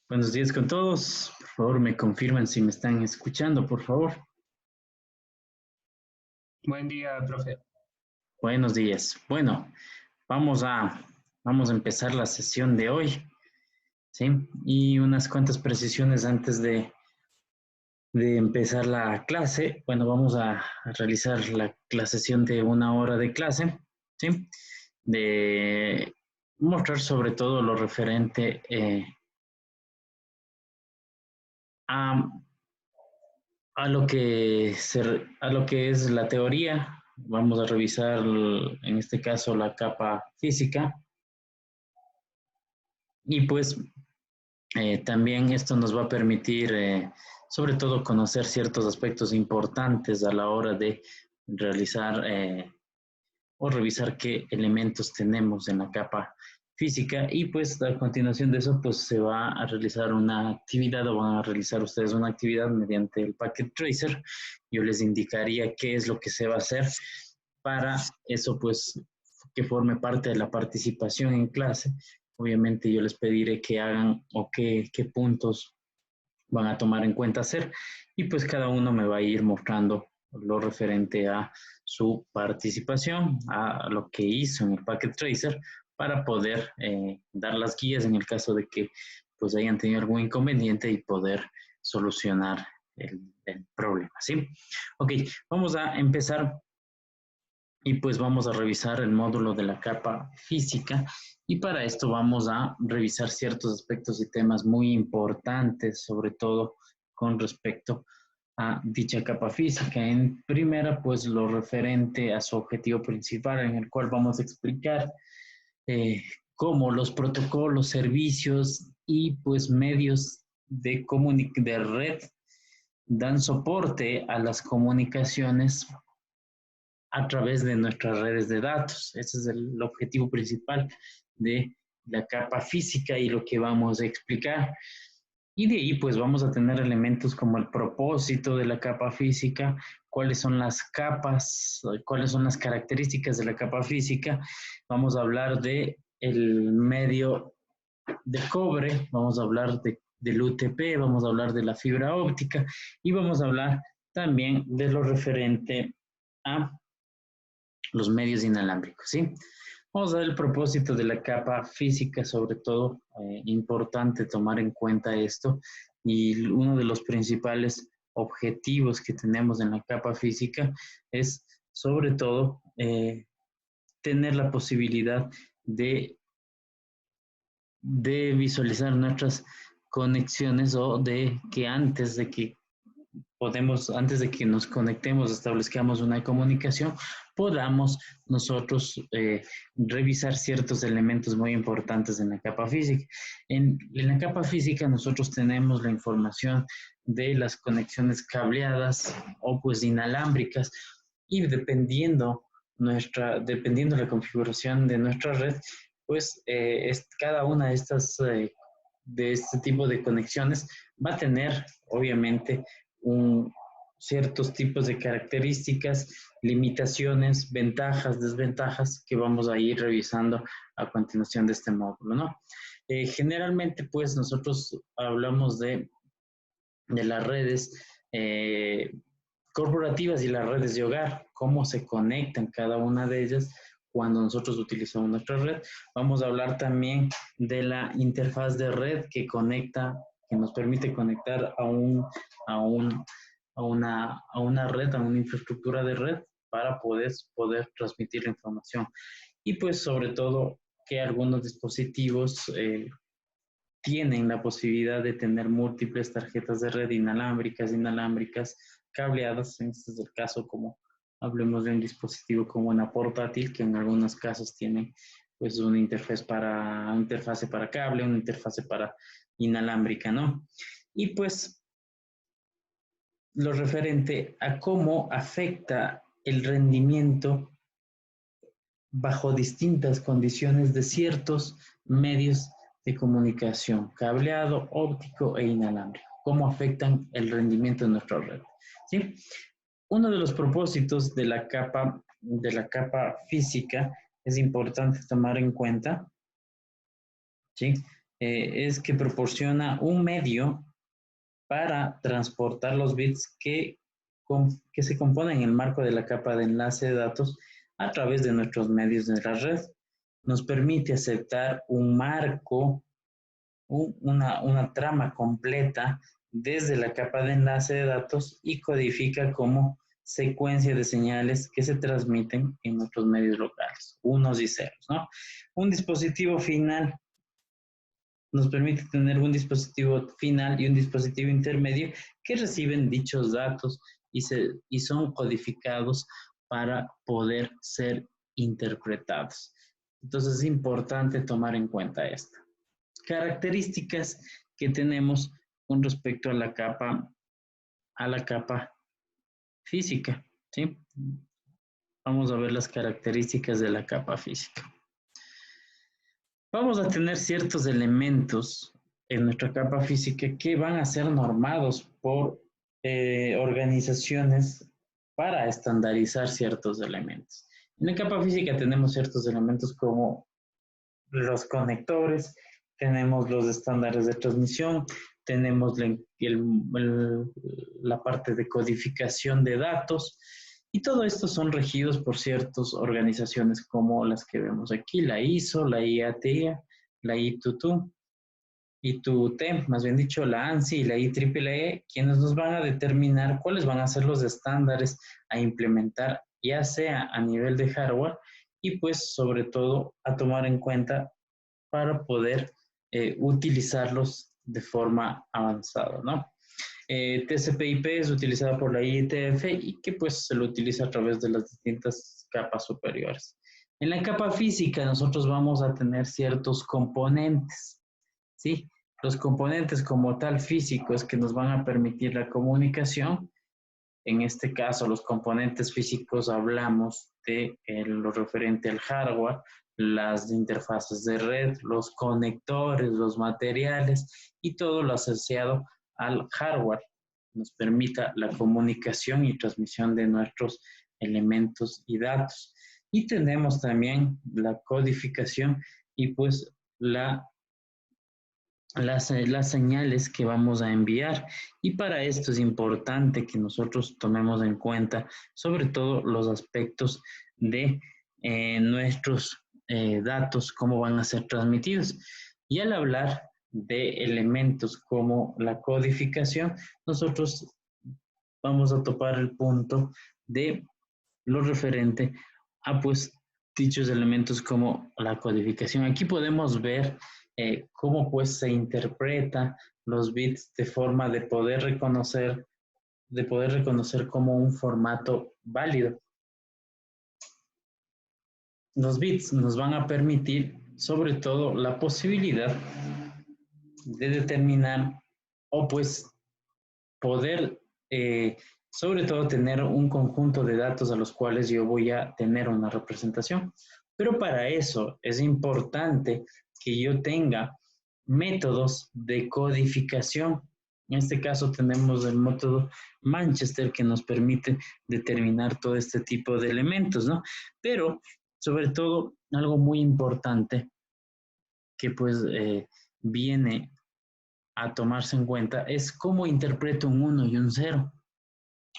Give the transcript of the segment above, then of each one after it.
Buenos días con todos. Por favor, me confirman si me están escuchando, por favor. Buen día, profe. Buenos días. Bueno, vamos a, vamos a empezar la sesión de hoy, ¿sí? Y unas cuantas precisiones antes de empezar la clase. Bueno, vamos a realizar la sesión de 1 hora de clase, ¿sí? De mostrar sobre todo lo referente a a lo que es la teoría. Vamos a revisar, en este caso, la capa física. Y pues también esto nos va a permitir, sobre todo, conocer ciertos aspectos importantes a la hora de realizar o revisar qué elementos tenemos en la capa física. Y pues a continuación de eso, pues se va a realizar una actividad o van a realizar ustedes una actividad mediante el Packet Tracer. Yo les indicaría qué es lo que se va a hacer para eso, pues que forme parte de la participación en clase. Obviamente yo les pediré que hagan o qué puntos van a tomar en cuenta hacer, y pues cada uno me va a ir mostrando lo referente a su participación, a lo que hizo en el Packet Tracer, para poder dar las guías en el caso de que pues hayan tenido algún inconveniente y poder solucionar el problema, ¿sí? Ok, vamos a empezar y pues vamos a revisar el módulo de la capa física, y para esto vamos a revisar ciertos aspectos y temas muy importantes, sobre todo con respecto a dicha capa física. En primera, pues lo referente a su objetivo principal, en el cual vamos a explicar eh, cómo los protocolos, servicios y pues medios de red dan soporte a las comunicaciones a través de nuestras redes de datos. Ese es el objetivo principal de la capa física y lo que vamos a explicar. Y de ahí pues vamos a tener elementos como el propósito de la capa física, cuáles son las capas, cuáles son las características de la capa física. Vamos a hablar de el medio de cobre, vamos a hablar del UTP, vamos a hablar de la fibra óptica y vamos a hablar también de lo referente a los medios inalámbricos, ¿sí? Vamos a ver el propósito de la capa física, sobre todo, importante tomar en cuenta esto, y uno de los principales objetivos que tenemos en la capa física es, sobre todo, tener la posibilidad de visualizar nuestras conexiones, o de que antes de que nos conectemos, establezcamos una comunicación, podamos nosotros revisar ciertos elementos muy importantes en la capa física. En la capa física nosotros tenemos la información de las conexiones cableadas o pues inalámbricas, y dependiendo la configuración de nuestra red, pues cada una de este tipo de conexiones va a tener, obviamente, un, ciertos tipos de características, limitaciones, ventajas, desventajas, que vamos a ir revisando a continuación de este módulo, ¿no? Generalmente, pues, nosotros hablamos de las redes corporativas y las redes de hogar, cómo se conectan cada una de ellas cuando nosotros utilizamos nuestra red. Vamos a hablar también de la interfaz de red que nos permite conectar a, un, a una red, a una infraestructura de red, para poder transmitir la información. Y pues sobre todo que algunos dispositivos tienen la posibilidad de tener múltiples tarjetas de red inalámbricas, cableadas. Este es el caso, como hablemos de un dispositivo como una portátil, que en algunos casos tiene pues una interfase para cable, una interfase para inalámbrica, ¿no? Y pues lo referente a cómo afecta el rendimiento bajo distintas condiciones de ciertos medios de comunicación, cableado, óptico e inalámbrico, cómo afectan el rendimiento de nuestra red, ¿sí? Uno de los propósitos de la capa física es importante tomar en cuenta, ¿sí? es que proporciona un medio para transportar los bits que se componen en el marco de la capa de enlace de datos a través de nuestros medios de la red. Nos permite aceptar un marco, una trama completa desde la capa de enlace de datos y codifica como secuencia de señales que se transmiten en nuestros medios locales, unos y ceros, ¿no? Un dispositivo final nos permite tener un dispositivo final y un dispositivo intermedio que reciben dichos datos y son codificados para poder ser interpretados. Entonces es importante tomar en cuenta esto. Características que tenemos con respecto a la capa física, ¿sí? Vamos a ver las características de la capa física. Vamos a tener ciertos elementos en nuestra capa física que van a ser normados por organizaciones para estandarizar ciertos elementos. En la capa física tenemos ciertos elementos como los conectores, tenemos los estándares de transmisión, tenemos la parte de codificación de datos, y todo esto son regidos por ciertas organizaciones como las que vemos aquí, la ISO, la IATI, la ITUT, más bien dicho, la ANSI y la IEEE, quienes nos van a determinar cuáles van a ser los estándares a implementar, ya sea a nivel de hardware y pues sobre todo a tomar en cuenta para poder utilizarlos de forma avanzada, ¿no? TCP/IP es utilizada por la IETF y que pues se lo utiliza a través de las distintas capas superiores. En la capa física nosotros vamos a tener ciertos componentes, ¿sí? Los componentes como tal físicos que nos van a permitir la comunicación. En este caso, los componentes físicos hablamos de lo referente al hardware, las interfaces de red, los conectores, los materiales y todo lo asociado al hardware. Nos permita la comunicación y transmisión de nuestros elementos y datos. Y tenemos también la codificación y pues las señales que vamos a enviar. Y para esto es importante que nosotros tomemos en cuenta sobre todo los aspectos de nuestros datos, cómo van a ser transmitidos. Y al hablar de elementos como la codificación, nosotros vamos a topar el punto de lo referente a pues dichos elementos como la codificación. Aquí podemos ver cómo pues se interpreta los bits de forma de poder reconocer como un formato válido. Los bits nos van a permitir sobre todo la posibilidad de determinar o pues poder sobre todo tener un conjunto de datos a los cuales yo voy a tener una representación. Pero para eso es importante que yo tenga métodos de codificación. En este caso tenemos el método Manchester que nos permite determinar todo este tipo de elementos, ¿no? Pero sobre todo algo muy importante que pues viene a tomarse en cuenta es cómo interpreto un 1 y un 0.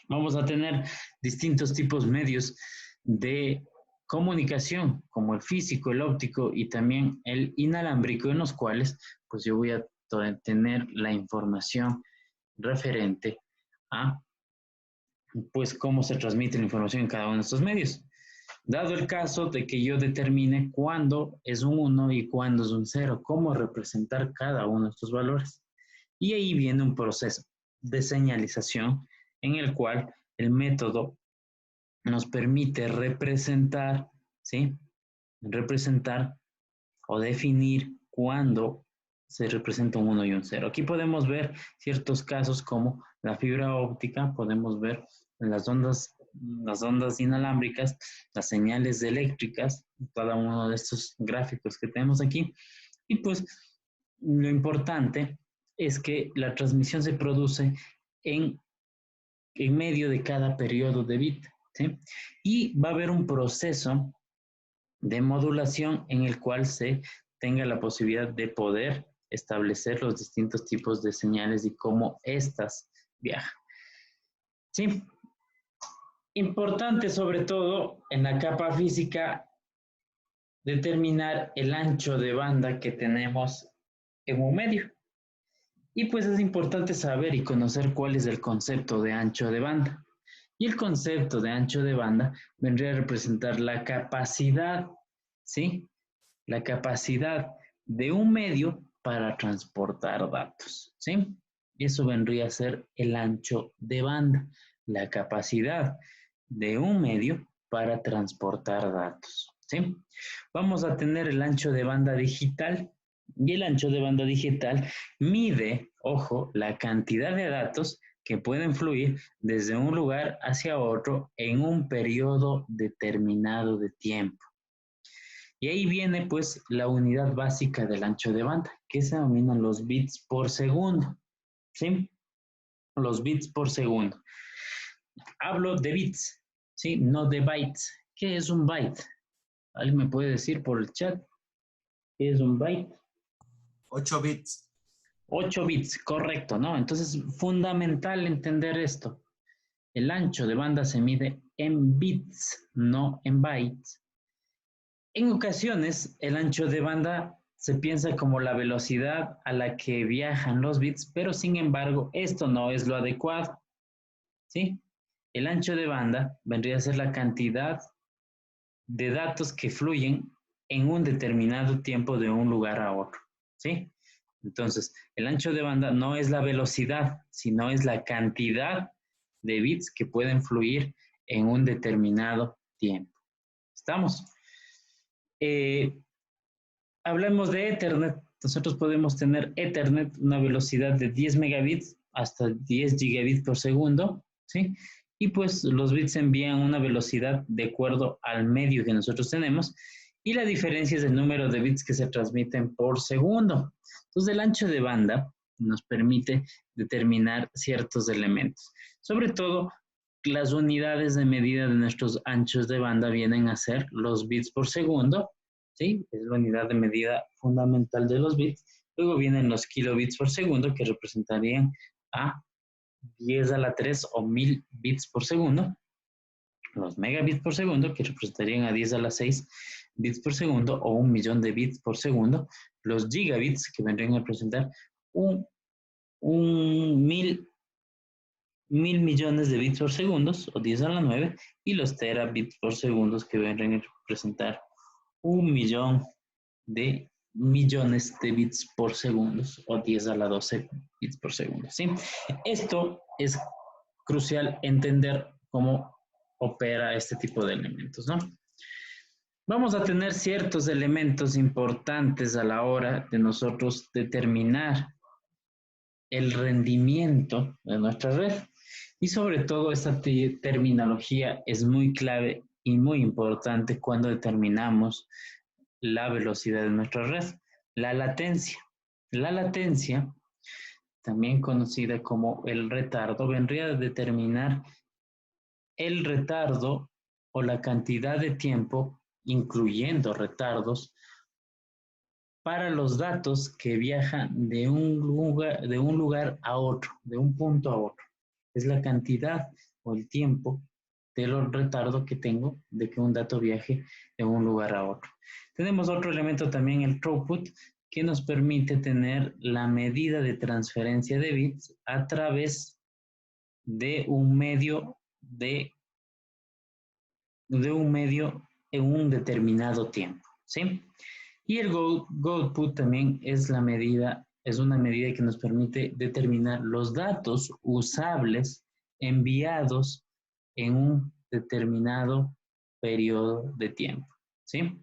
Vamos a tener distintos tipos medios de comunicación, como el físico, el óptico y también el inalámbrico, en los cuales pues yo voy a tener la información referente a pues cómo se transmite la información en cada uno de estos medios. Dado el caso de que yo determine cuándo es un 1 y cuándo es un 0, cómo representar cada uno de estos valores. Y ahí viene un proceso de señalización en el cual el método nos permite representar, ¿sí? Representar o definir cuándo se representa un 1 y un 0. Aquí podemos ver ciertos casos como la fibra óptica, podemos ver las ondas inalámbricas, las señales eléctricas, cada uno de estos gráficos que tenemos aquí. Y pues lo importante es que la transmisión se produce en medio de cada periodo de bit, ¿sí? Y va a haber un proceso de modulación en el cual se tenga la posibilidad de poder establecer los distintos tipos de señales y cómo éstas viajan. ¿Sí? Importante sobre todo en la capa física determinar el ancho de banda que tenemos en un medio. Y pues es importante saber y conocer cuál es el concepto de ancho de banda. Y el concepto de ancho de banda vendría a representar la capacidad, ¿sí? La capacidad de un medio para transportar datos, ¿sí? Eso vendría a ser el ancho de banda, la capacidad de un medio para transportar datos, ¿sí? Vamos a tener el ancho de banda digital y el ancho de banda digital mide, ojo, la cantidad de datos que pueden fluir desde un lugar hacia otro en un periodo determinado de tiempo. Y ahí viene pues la unidad básica del ancho de banda, que se denominan los bits por segundo, ¿sí? Los bits por segundo. Hablo de bits, ¿sí? No de bytes. ¿Qué es un byte? ¿Alguien me puede decir por el chat qué es un byte? 8 bits. 8 bits, correcto, ¿no? Entonces, fundamental entender esto. El ancho de banda se mide en bits, no en bytes. En ocasiones, el ancho de banda se piensa como la velocidad a la que viajan los bits, pero sin embargo, esto no es lo adecuado, ¿sí? El ancho de banda vendría a ser la cantidad de datos que fluyen en un determinado tiempo de un lugar a otro, ¿sí? Entonces, el ancho de banda no es la velocidad, sino es la cantidad de bits que pueden fluir en un determinado tiempo. ¿Estamos? Hablemos de Ethernet. Nosotros podemos tener Ethernet, una velocidad de 10 megabits hasta 10 gigabits por segundo, ¿sí? Y pues los bits envían una velocidad de acuerdo al medio que nosotros tenemos y la diferencia es el número de bits que se transmiten por segundo. Entonces el ancho de banda nos permite determinar ciertos elementos. Sobre todo, las unidades de medida de nuestros anchos de banda vienen a ser los bits por segundo, ¿sí? Es la unidad de medida fundamental de los bits. Luego vienen los kilobits por segundo, que representarían a 10 a la 3 o 1000 bits por segundo. Los megabits por segundo, que representarían a 10 a la 6 bits por segundo o 1.000.000 de bits por segundo. Los gigabits, que vendrían a representar mil millones de bits por segundo o 10 a la 9. Y los terabits por segundo, que vendrían a representar 1.000.000 de millones de bits por segundo o 10 a la 12 bits por segundo, ¿sí? Esto es crucial entender cómo opera este tipo de elementos, ¿no? Vamos a tener ciertos elementos importantes a la hora de nosotros determinar el rendimiento de nuestra red. Y sobre todo esta terminología es muy clave y muy importante cuando determinamos la velocidad de nuestra red. La latencia. La latencia, también conocida como el retardo, vendría a determinar el retardo o la cantidad de tiempo, incluyendo retardos, para los datos que viajan de un lugar a otro, de un punto a otro. Es la cantidad o el tiempo de los retardos que tengo de que un dato viaje de un lugar a otro. Tenemos otro elemento también, el throughput, que nos permite tener la medida de transferencia de bits a través de un medio en un determinado tiempo, ¿sí? Y el goalput también es una medida que nos permite determinar los datos usables enviados en un determinado periodo de tiempo, ¿sí?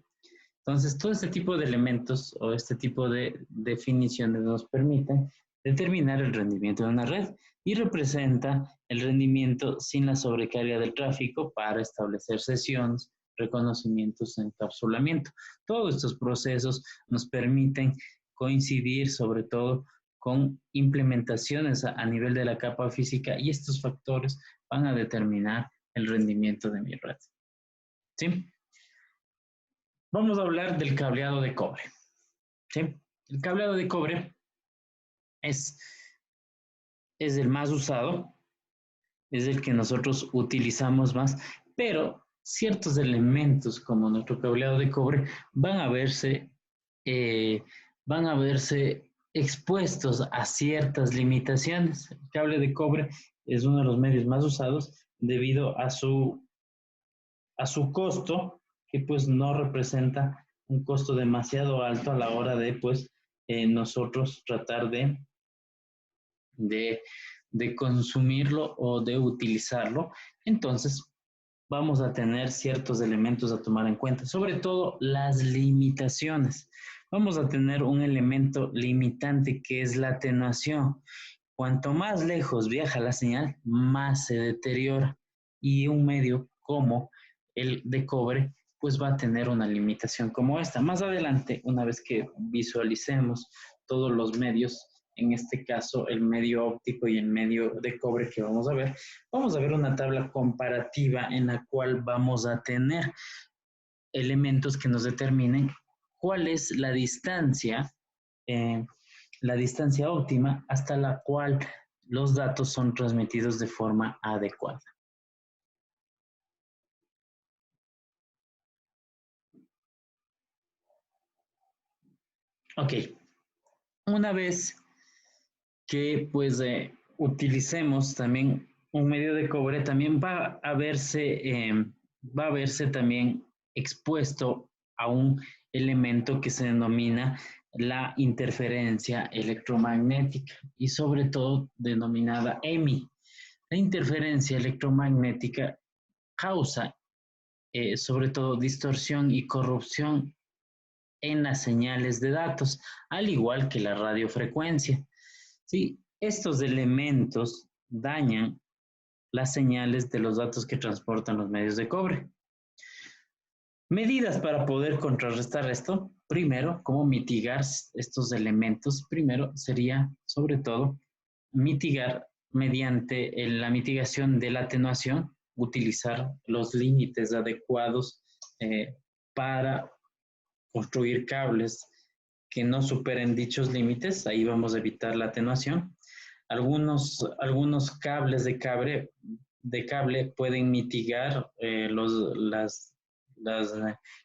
Entonces, todo este tipo de elementos o este tipo de definiciones nos permiten determinar el rendimiento de una red y representa el rendimiento sin la sobrecarga del tráfico para establecer sesiones, reconocimientos, encapsulamiento. Todos estos procesos nos permiten coincidir sobre todo con implementaciones a nivel de la capa física y estos factores van a determinar el rendimiento de mi red. ¿Sí? Vamos a hablar del cableado de cobre, ¿sí? El cableado de cobre es el más usado, es el que nosotros utilizamos más, pero ciertos elementos como nuestro cableado de cobre van a eh, verse expuestos a ciertas limitaciones. El cable de cobre es uno de los medios más usados debido a su costo, que pues no representa un costo demasiado alto a la hora de pues nosotros tratar de, de consumirlo o de utilizarlo. Entonces, vamos a tener ciertos elementos a tomar en cuenta, sobre todo las limitaciones. Vamos a tener un elemento limitante que es la atenuación. Cuanto más lejos viaja la señal, más se deteriora. Y un medio como el de cobre, pues va a tener una limitación como esta. Más adelante, una vez que visualicemos todos los medios, en este caso el medio óptico y el medio de cobre que vamos a ver una tabla comparativa en la cual vamos a tener elementos que nos determinen cuál es la distancia óptima hasta la cual los datos son transmitidos de forma adecuada. Ok, una vez que pues utilicemos también un medio de cobre, también va a verse también expuesto a un elemento que se denomina la interferencia electromagnética y sobre todo denominada EMI. La interferencia electromagnética causa sobre todo distorsión y corrupción en las señales de datos, al igual que la radiofrecuencia. Sí, estos elementos dañan las señales de los datos que transportan los medios de cobre. Medidas para poder contrarrestar esto. Primero, ¿cómo mitigar estos elementos? Primero sería, sobre todo, mitigar mediante la mitigación de la atenuación, utilizar los límites adecuados para construir cables que no superen dichos límites. Ahí vamos a evitar la atenuación. Algunos cables de cable pueden mitigar las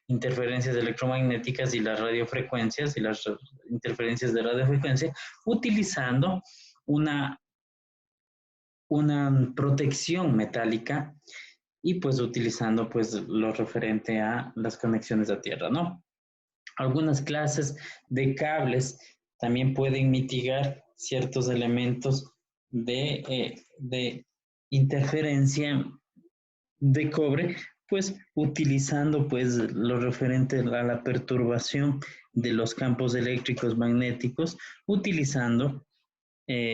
interferencias electromagnéticas y las radiofrecuencias y las interferencias de radiofrecuencia utilizando una protección metálica y pues utilizando pues lo referente a las conexiones a tierra, ¿no? Algunas clases de cables también pueden mitigar ciertos elementos de interferencia de cobre, pues utilizando pues lo referente a la perturbación de los campos eléctricos magnéticos, utilizando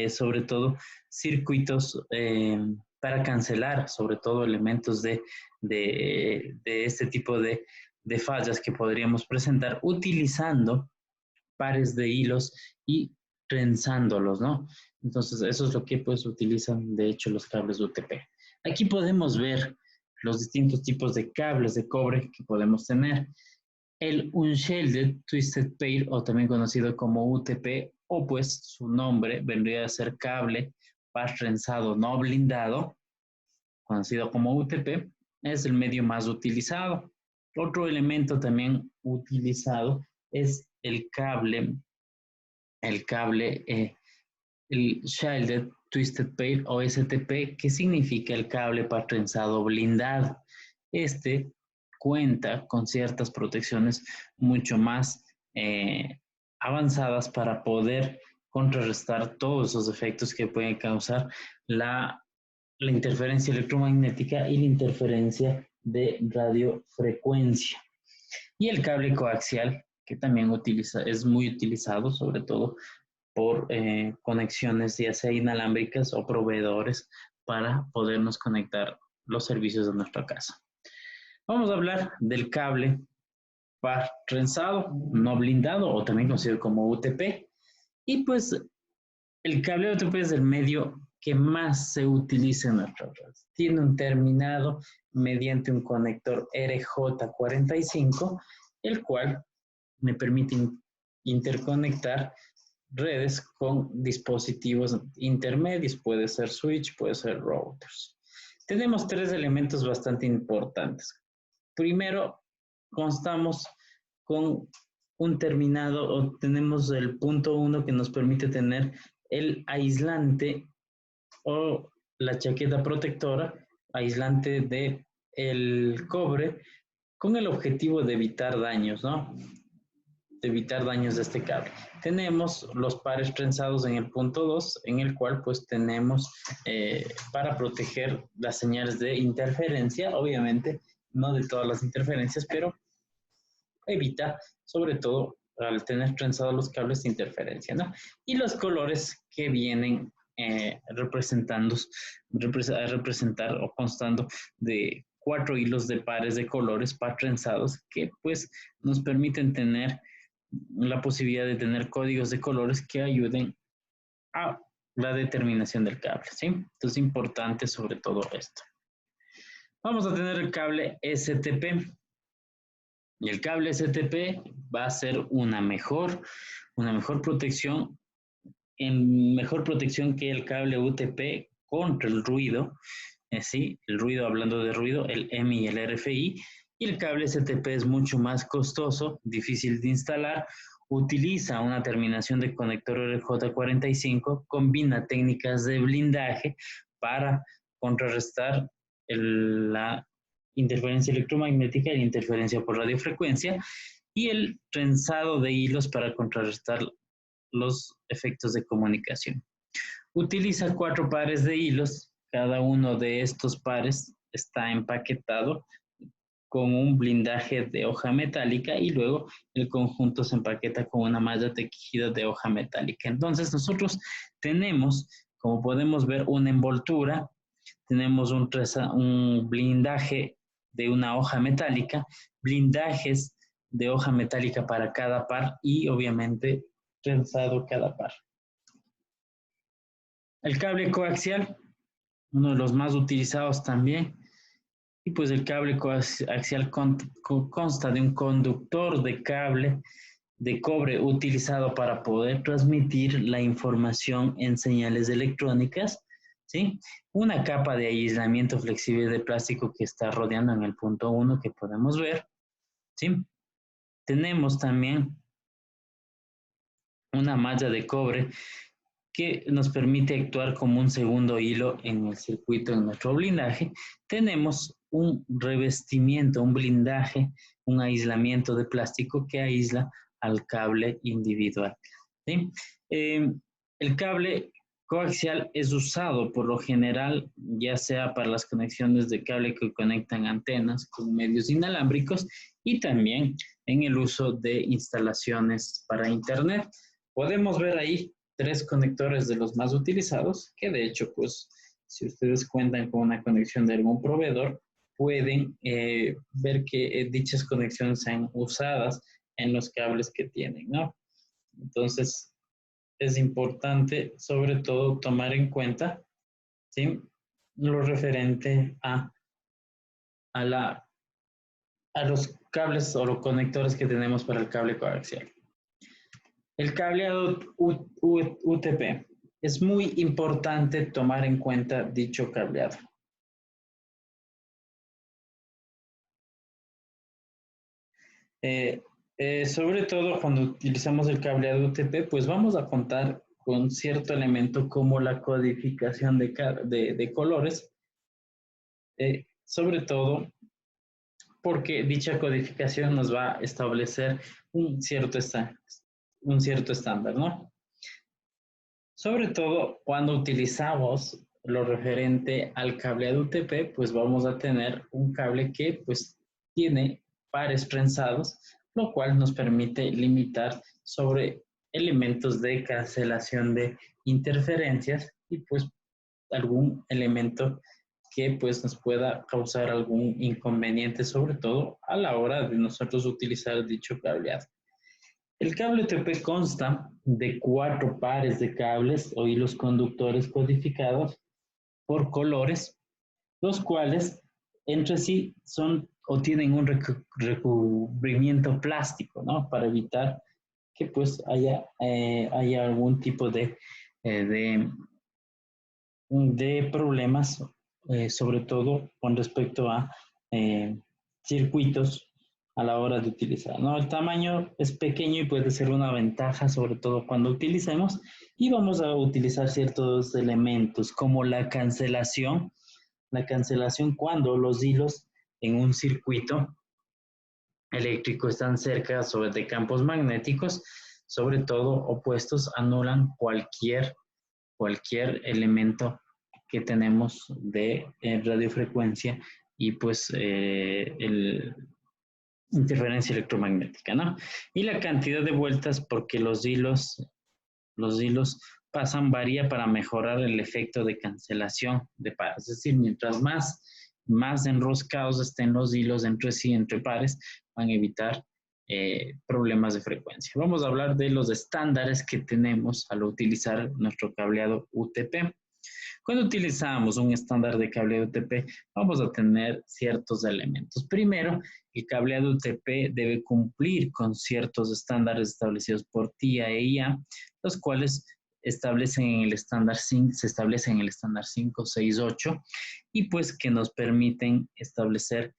sobre todo circuitos para cancelar, sobre todo elementos de este tipo de fallas que podríamos presentar, utilizando pares de hilos y trenzándolos, ¿no? Entonces, eso es lo que pues utilizan, de hecho, los cables UTP. Aquí podemos ver los distintos tipos de cables de cobre que podemos tener. El Unshielded Twisted Pair, o también conocido como UTP, o pues su nombre vendría a ser cable par trenzado no blindado, conocido como UTP, es el medio más utilizado. Otro elemento también utilizado es el Shielded Twisted Pair o STP, que significa el cable par trenzado blindado. Este cuenta con ciertas protecciones mucho más avanzadas para poder contrarrestar todos esos efectos que pueden causar la interferencia electromagnética y la interferencia de radiofrecuencia. Y el cable coaxial, que también es muy utilizado, sobre todo por conexiones ya sea inalámbricas o proveedores para podernos conectar los servicios de nuestra casa. Vamos a hablar del cable par trenzado, no blindado o también conocido como UTP. Y pues el cable UTP es el medio que más se utiliza en nuestra red. Tiene un terminado mediante un conector RJ45, el cual me permite interconectar redes con dispositivos intermedios, puede ser switch, puede ser routers. Tenemos tres elementos bastante importantes. Primero, constamos con un terminado o tenemos el punto 1 que nos permite tener el aislante o la chaqueta protectora, aislante de el cobre, con el objetivo de evitar daños, ¿no? De evitar daños de este cable. Tenemos los pares trenzados en el punto 2, en el cual pues tenemos para proteger las señales de interferencia, obviamente no de todas las interferencias, pero evita sobre todo al tener trenzados los cables de interferencia, ¿no? Y los colores que vienen a representar o constando de 4 hilos de pares de colores trenzados que pues nos permiten tener la posibilidad de tener códigos de colores que ayuden a la determinación del cable, ¿sí? Entonces es importante sobre todo esto. Vamos a tener el cable STP. Y el cable STP va a ser una mejor protección, mejor protección que el cable UTP contra el ruido, ¿sí? El ruido, hablando de ruido, el EMI y el RFI. Y el cable STP es mucho más costoso, difícil de instalar, utiliza una terminación de conector RJ45, combina técnicas de blindaje para contrarrestar la interferencia electromagnética y la interferencia por radiofrecuencia, y el trenzado de hilos para contrarrestar los efectos de comunicación. Utiliza 4 pares de hilos, cada uno de estos pares está empaquetado con un blindaje de hoja metálica y luego el conjunto se empaqueta con una malla tejida de hoja metálica. Entonces nosotros tenemos, como podemos ver, una envoltura, tenemos un blindaje de una hoja metálica, blindajes de hoja metálica para cada par y obviamente trenzado cada par. El cable coaxial, uno de los más utilizados también. Y pues el cable coaxial consta de un conductor de cable de cobre utilizado para poder transmitir la información en señales electrónicas, ¿sí? Una capa de aislamiento flexible de plástico que está rodeando en el punto 1 que podemos ver, ¿sí? Tenemos también una malla de cobre que nos permite actuar como un segundo hilo en el circuito en nuestro blindaje. Tenemos un revestimiento, un blindaje, un aislamiento de plástico que aísla al cable individual, ¿sí? El cable coaxial es usado por lo general, ya sea para las conexiones de cable que conectan antenas con medios inalámbricos y también en el uso de instalaciones para internet. Podemos ver ahí 3 conectores de los más utilizados, que de hecho, pues, si ustedes cuentan con una conexión de algún proveedor, pueden ver que dichas conexiones sean usadas en los cables que tienen, ¿no? Entonces, es importante, sobre todo, tomar en cuenta, ¿sí?, lo referente a los cables o los conectores que tenemos para el cable coaxial. El cableado UTP. Es muy importante tomar en cuenta dicho cableado. Sobre todo cuando utilizamos el cableado UTP, pues vamos a contar con cierto elemento como la codificación de colores, sobre todo porque dicha codificación nos va a establecer un cierto estándar, ¿no? Sobre todo cuando utilizamos lo referente al cableado UTP, pues vamos a tener un cable que pues tiene pares prensados, lo cual nos permite limitar sobre elementos de cancelación de interferencias y pues algún elemento que pues nos pueda causar algún inconveniente, sobre todo a la hora de nosotros utilizar dicho cableado. El cable UTP consta de 4 pares de cables o hilos conductores codificados por colores, los cuales entre sí son o tienen un recubrimiento plástico, ¿no?, para evitar que pues haya algún tipo de problemas, sobre todo con respecto a circuitos a la hora de utilizar, ¿no? El tamaño es pequeño y puede ser una ventaja, sobre todo cuando utilicemos, y vamos a utilizar ciertos elementos como la cancelación cuando los hilos en un circuito eléctrico están cerca de campos magnéticos, sobre todo opuestos, anulan cualquier elemento que tenemos de radiofrecuencia y pues interferencia electromagnética, ¿no? Y la cantidad de vueltas, porque los hilos pasan, varía para mejorar el efecto de cancelación de pares. Es decir, mientras más enroscados estén los hilos entre sí, entre pares, van a evitar problemas de frecuencia. Vamos a hablar de los estándares que tenemos al utilizar nuestro cableado UTP. Cuando utilizamos un estándar de cableado UTP, vamos a tener ciertos elementos. Primero, el cableado UTP debe cumplir con ciertos estándares establecidos por TIA e IA, los cuales se establecen en el estándar 568 y pues que nos permiten establecer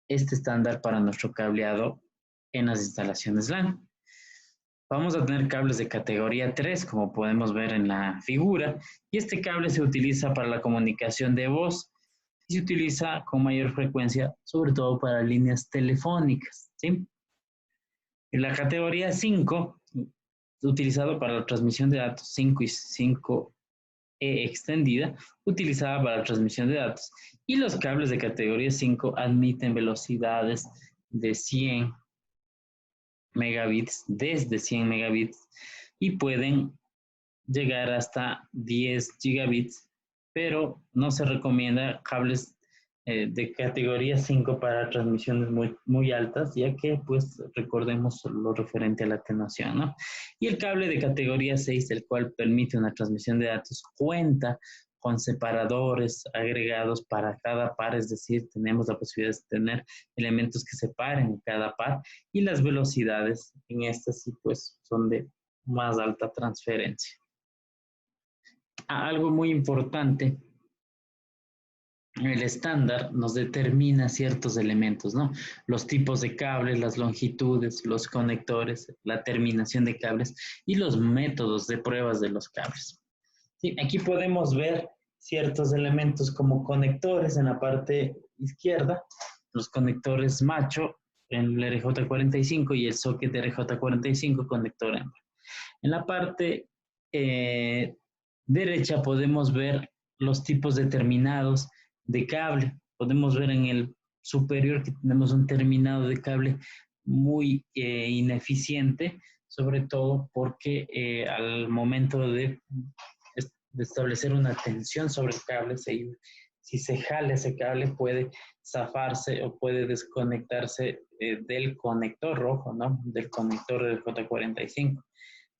este estándar para nuestro cableado en las instalaciones LAN. Vamos a tener cables de categoría 3, como podemos ver en la figura, y este cable se utiliza para la comunicación de voz y se utiliza con mayor frecuencia, sobre todo para líneas telefónicas, ¿sí? En la categoría 5, utilizado para la transmisión de datos 5 y 5E extendida, utilizada para la transmisión de datos. Y los cables de categoría 5 admiten velocidades de 100 megabits, desde 100 megabits, y pueden llegar hasta 10 gigabits, pero no se recomienda cables de categoría 5 para transmisiones muy altas, ya que pues recordemos lo referente a la atenuación, ¿no? Y el cable de categoría 6, el cual permite una transmisión de datos, cuenta con separadores agregados para cada par, es decir, tenemos la posibilidad de tener elementos que separen cada par, y las velocidades en estas sí pues son de más alta transferencia. Algo muy importante, el estándar nos determina ciertos elementos, ¿no? Los tipos de cables, las longitudes, los conectores, la terminación de cables y los métodos de pruebas de los cables. Sí, aquí podemos ver ciertos elementos como conectores en la parte izquierda, los conectores macho en el RJ45 y el socket RJ45 conector hembra. En la parte derecha podemos ver los tipos determinados de cable. Podemos ver en el superior que tenemos un terminado de cable muy ineficiente, sobre todo porque al momento de establecer una tensión sobre el cable, si se jala ese cable puede zafarse o puede desconectarse del conector rojo, ¿no? Del conector del J45.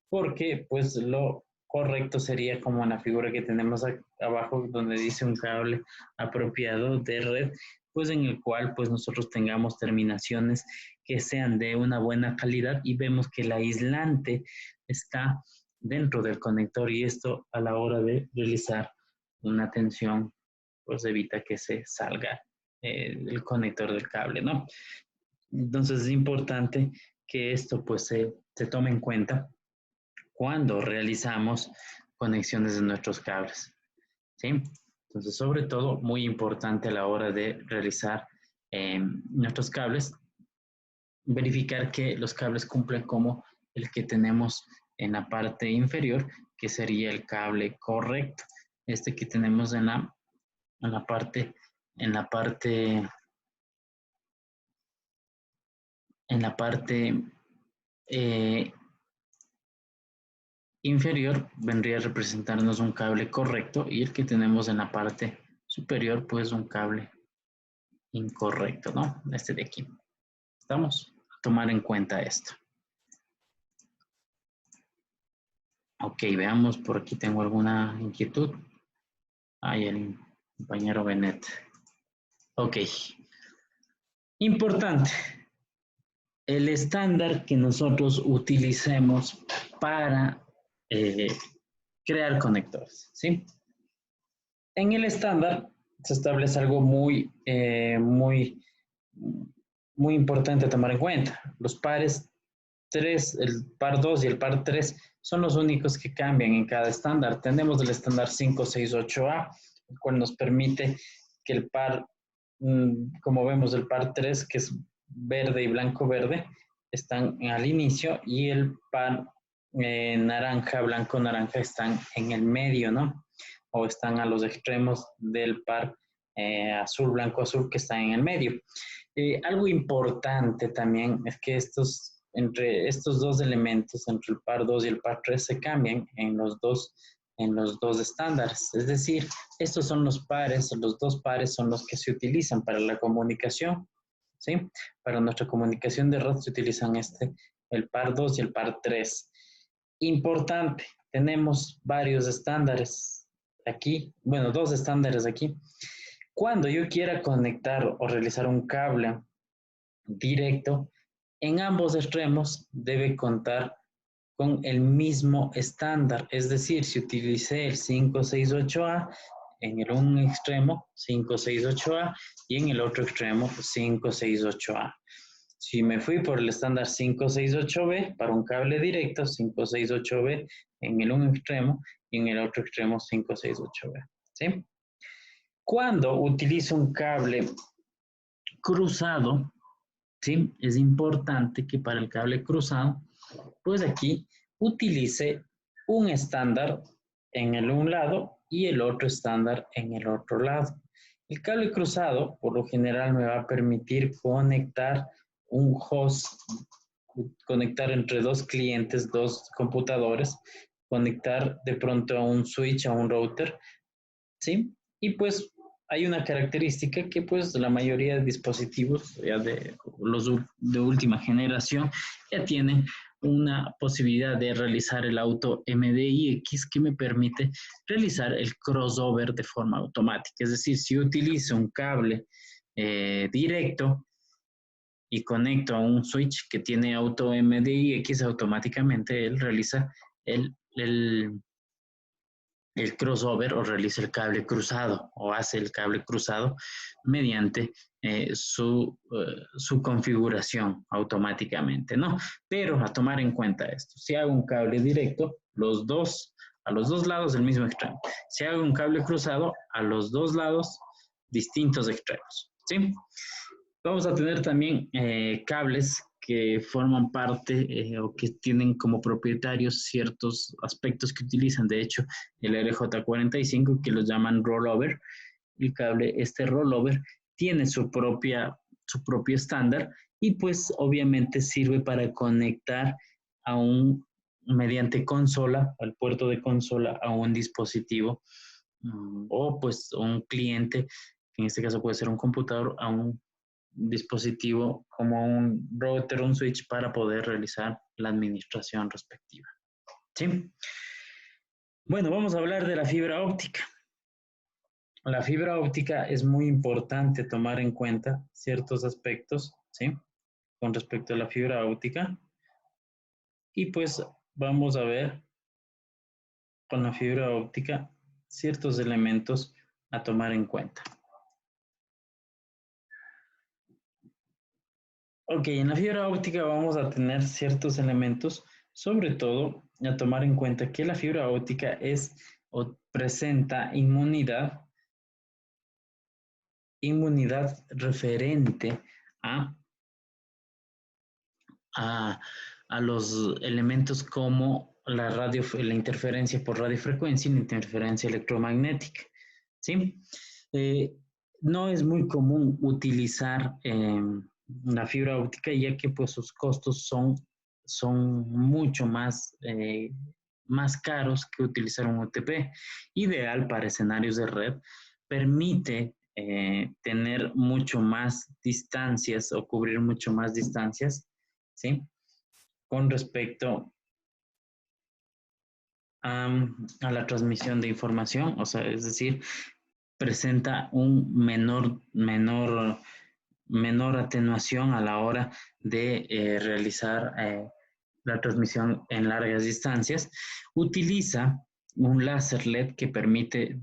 Porque pues lo correcto sería como en la figura que tenemos abajo donde dice un cable apropiado de red, pues en el cual pues nosotros tengamos terminaciones que sean de una buena calidad y vemos que el aislante está dentro del conector y esto a la hora de realizar una tensión pues evita que se salga el conector del cable, ¿no? Entonces es importante que esto pues se tome en cuenta cuando realizamos conexiones de nuestros cables, ¿sí? Entonces, sobre todo, muy importante a la hora de realizar nuestros cables, verificar que los cables cumplen como el que tenemos en la parte inferior, que sería el cable correcto. Este que tenemos en la parte inferior vendría a representarnos un cable correcto y el que tenemos en la parte superior pues un cable incorrecto, ¿no? Este de aquí. ¿Estamos? A tomar en cuenta esto. Ok, veamos, por aquí tengo alguna inquietud. Ahí el compañero Benet. Ok. Importante. el estándar que nosotros utilicemos para crear conectores, ¿sí? En el estándar se establece algo muy importante a tomar en cuenta. Los pares 3, el par 2 y el par 3 son los únicos que cambian en cada estándar. Tenemos el estándar 568A, el cual nos permite que el par, como vemos, el par 3, que es verde y blanco-verde, están al inicio, y el par naranja, blanco-naranja están en el medio, ¿no? O están a los extremos del par azul, blanco-azul, que está en el medio. Algo importante también es que entre estos dos elementos, entre el par 2 y el par 3, se cambian en los dos estándares. Es decir, estos son los dos pares son los que se utilizan para la comunicación, ¿sí? Para nuestra comunicación de red se utilizan el par 2 y el par 3. Importante, tenemos varios estándares aquí, bueno, dos estándares aquí. Cuando yo quiera conectar o realizar un cable directo, en ambos extremos debe contar con el mismo estándar. Es decir, si utilicé el 568A, en el un extremo 568A y en el otro extremo 568A. Si me fui por el estándar 568B para un cable directo, 568B en el un extremo y en el otro extremo 568B. ¿Sí? Cuando utilizo un cable cruzado, ¿sí? Es importante que para el cable cruzado, pues aquí utilice un estándar en el un lado y el otro estándar en el otro lado. El cable cruzado, por lo general, me va a permitir conectar un host, conectar entre dos clientes, dos computadores, conectar de pronto a un switch, a un router, ¿sí? Y pues hay una característica que pues la mayoría de dispositivos ya de los de última generación ya tienen una posibilidad de realizar el auto MDIX, que me permite realizar el crossover de forma automática. Es decir, si utilizo un cable directo y conecto a un switch que tiene auto MDIX, automáticamente él realiza el crossover o realiza el cable cruzado o hace el cable cruzado mediante su configuración automáticamente, ¿no? Pero a tomar en cuenta esto, si hago un cable directo, a los dos lados del mismo extremo. Si hago un cable cruzado, a los dos lados distintos extremos, ¿sí? Vamos a tener también cables que forman parte o que tienen como propietarios ciertos aspectos que utilizan. De hecho, el RJ45, que los llaman rollover, el cable, este rollover, tiene su propio estándar y pues obviamente sirve para conectar mediante consola, al puerto de consola, a un dispositivo o pues un cliente, que en este caso puede ser un computador, a un dispositivo como un router, un switch, para poder realizar la administración respectiva. ¿Sí? Bueno, vamos a hablar de la fibra óptica. La fibra óptica es muy importante tomar en cuenta ciertos aspectos, ¿sí? Con respecto a la fibra óptica. Y pues vamos a ver con la fibra óptica ciertos elementos a tomar en cuenta. Ok, en la fibra óptica vamos a tener ciertos elementos, sobre todo a tomar en cuenta que la fibra óptica es o presenta inmunidad referente a los elementos como la interferencia por radiofrecuencia y la interferencia electromagnética, ¿sí? No es muy común utilizar la fibra óptica, ya que pues sus costos son mucho más caros que utilizar un UTP. Ideal para escenarios de red, permite tener mucho más distancias o cubrir mucho más distancias, ¿sí? Con respecto a la transmisión de información, o sea, es decir, presenta un menor menor atenuación a la hora de realizar la transmisión en largas distancias, utiliza un láser LED que permite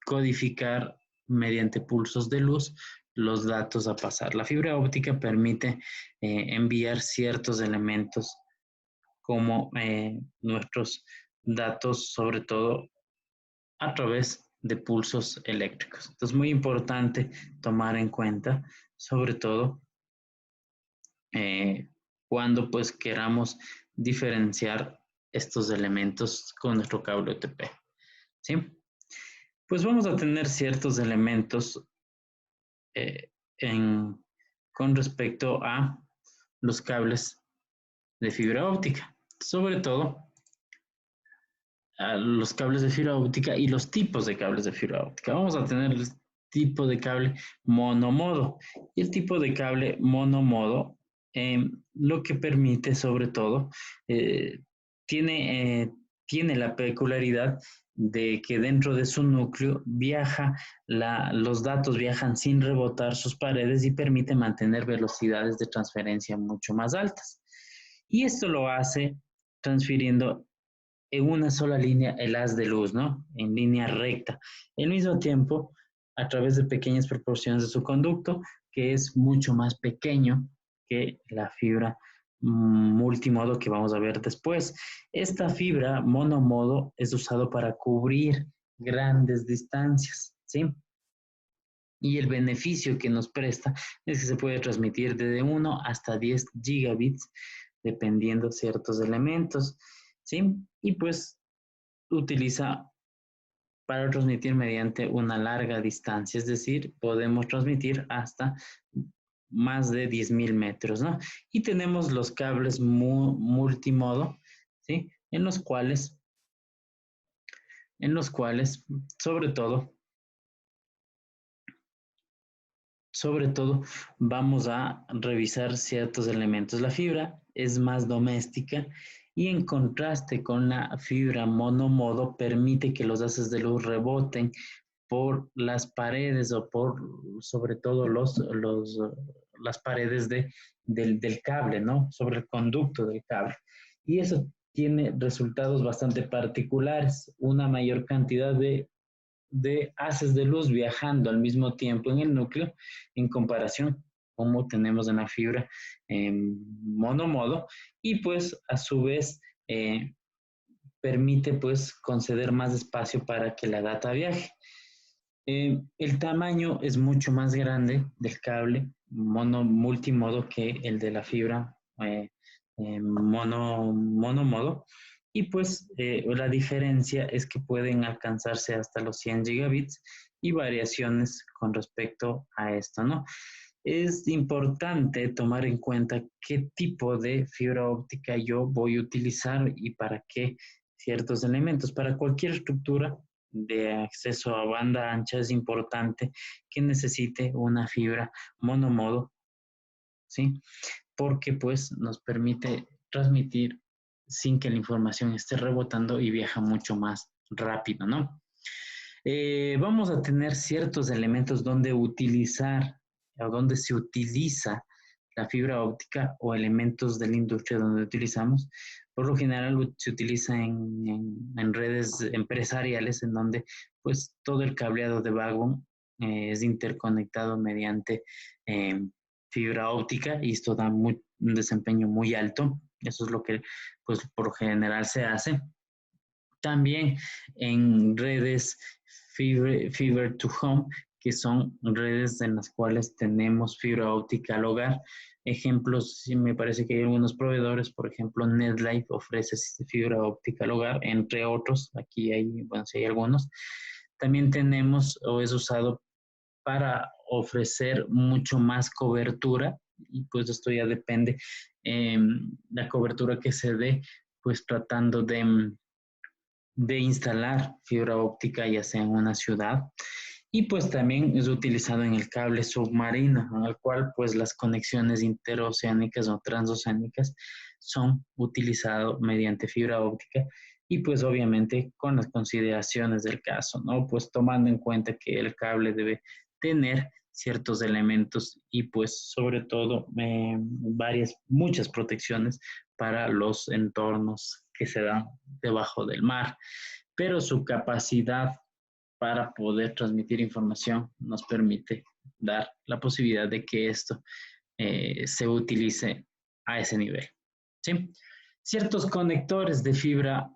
codificar mediante pulsos de luz los datos a pasar. La fibra óptica permite enviar ciertos elementos como nuestros datos, sobre todo a través de pulsos eléctricos. Entonces, muy importante tomar en cuenta, sobre todo, cuando pues queramos diferenciar estos elementos con nuestro cable OTP. ¿Sí? Pues vamos a tener ciertos elementos con respecto a los cables de fibra óptica, sobre todo a los cables de fibra óptica y los tipos de cables de fibra óptica. Vamos a tener el tipo de cable monomodo y el tipo de cable monomodo lo que permite sobre todo tiene la peculiaridad de que dentro de su núcleo los datos viajan sin rebotar sus paredes y permite mantener velocidades de transferencia mucho más altas. Y esto lo hace transfiriendo en una sola línea el haz de luz, ¿no? En línea recta. Al mismo tiempo, a través de pequeñas proporciones de su conducto, que es mucho más pequeño que la fibra multimodo que vamos a ver después. Esta fibra monomodo es usado para cubrir grandes distancias, ¿sí? Y el beneficio que nos presta es que se puede transmitir desde 1 hasta 10 gigabits dependiendo ciertos elementos, ¿sí? Y pues utiliza para transmitir mediante una larga distancia, es decir, podemos transmitir hasta más de 10.000 metros, ¿no? Y tenemos los cables multimodo, ¿sí? En los cuales, sobre todo, vamos a revisar ciertos elementos. La fibra es más doméstica y en contraste con la fibra monomodo permite que los haces de luz reboten por las paredes o por sobre todo las paredes del cable, ¿no? Sobre el conducto del cable. Y eso tiene resultados bastante particulares, una mayor cantidad de haces de luz viajando al mismo tiempo en el núcleo en comparación como tenemos en la fibra monomodo y pues a su vez permite pues conceder más espacio para que la data viaje. El tamaño es mucho más grande del cable multimodo que el de la fibra monomodo. Y pues la diferencia es que pueden alcanzarse hasta los 100 gigabits y variaciones con respecto a esto, ¿no? Es importante tomar en cuenta qué tipo de fibra óptica yo voy a utilizar y para qué ciertos elementos. Para cualquier estructura de acceso a banda ancha es importante que necesite una fibra monomodo, ¿sí? Porque pues nos permite transmitir sin que la información esté rebotando y viaja mucho más rápido, ¿no? Vamos a tener ciertos elementos donde utilizar o donde se utiliza la fibra óptica o elementos de la industria donde utilizamos. Por lo general se utiliza en redes empresariales en donde pues todo el cableado de backbone es interconectado mediante fibra óptica y esto da un desempeño muy alto. Eso es lo que pues por lo general se hace. También en redes fiber to home, que son redes en las cuales tenemos fibra óptica al hogar. Ejemplos, sí me parece que hay algunos proveedores, por ejemplo, NetLife ofrece fibra óptica al hogar, entre otros. Aquí hay, bueno, sí hay algunos. También tenemos o es usado para ofrecer mucho más cobertura y pues esto ya depende la cobertura que se dé, pues tratando de instalar fibra óptica ya sea en una ciudad y pues también es utilizado en el cable submarino, en el cual pues las conexiones interoceánicas o transoceánicas son utilizadas mediante fibra óptica y pues obviamente con las consideraciones del caso, ¿no? Pues tomando en cuenta que el cable debe tener ciertos elementos y pues sobre todo muchas protecciones para los entornos que se dan debajo del mar. Pero su capacidad para poder transmitir información nos permite dar la posibilidad de que esto se utilice a ese nivel. ¿Sí? Ciertos conectores de fibra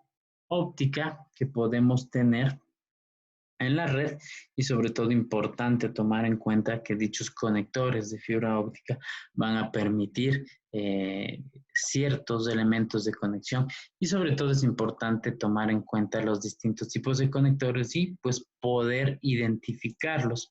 óptica que podemos tener en la red y sobre todo importante tomar en cuenta que dichos conectores de fibra óptica van a permitir ciertos elementos de conexión y sobre todo es importante tomar en cuenta los distintos tipos de conectores y pues poder identificarlos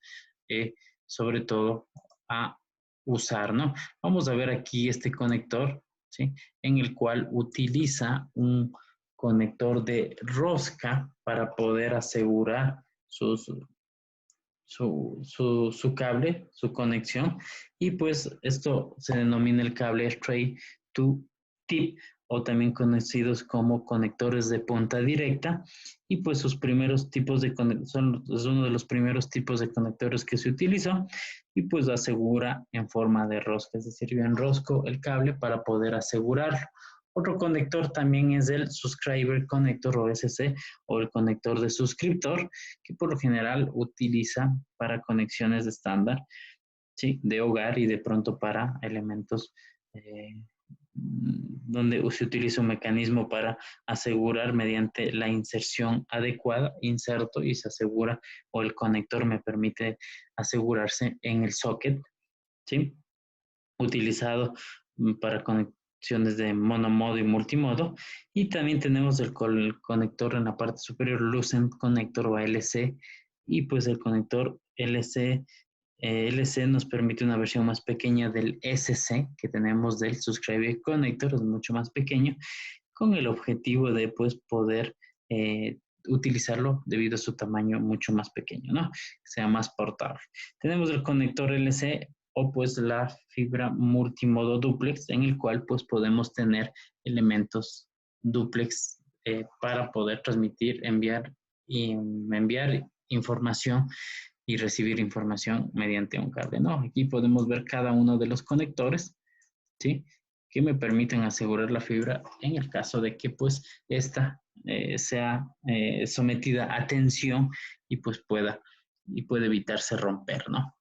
sobre todo a usar, ¿no? Vamos a ver aquí este conector, ¿sí? En el cual utiliza un conector de rosca para poder asegurar su cable, su conexión, y pues esto se denomina el cable straight to tip o también conocidos como conectores de punta directa y pues sus primeros tipos de es uno de los primeros tipos de conectores que se utilizó y pues asegura en forma de rosca, es decir, yo enrosco el cable para poder asegurarlo. Otro conector también es el Subscriber Connector o SC o el conector de suscriptor que por lo general utiliza para conexiones de estándar, ¿sí? De hogar y de pronto para elementos donde se utiliza un mecanismo para asegurar mediante la inserción adecuada, inserto y se asegura o el conector me permite asegurarse en el socket, ¿sí? Utilizado para conexiones de monomodo y multimodo. Y también tenemos el conector en la parte superior, Lucent Connector o LC. Y pues el conector LC nos permite una versión más pequeña del SC que tenemos del Subscriber Connector, es mucho más pequeño, con el objetivo de pues poder utilizarlo debido a su tamaño mucho más pequeño, ¿no? Que sea más portable. Tenemos el conector LC o pues la fibra multimodo duplex en el cual pues podemos tener elementos duplex para poder transmitir, enviar información y recibir información mediante un cable, ¿no? Aquí podemos ver cada uno de los conectores, ¿sí? Que me permiten asegurar la fibra en el caso de que pues esta sea sometida a tensión y pues puede evitarse romper, ¿no?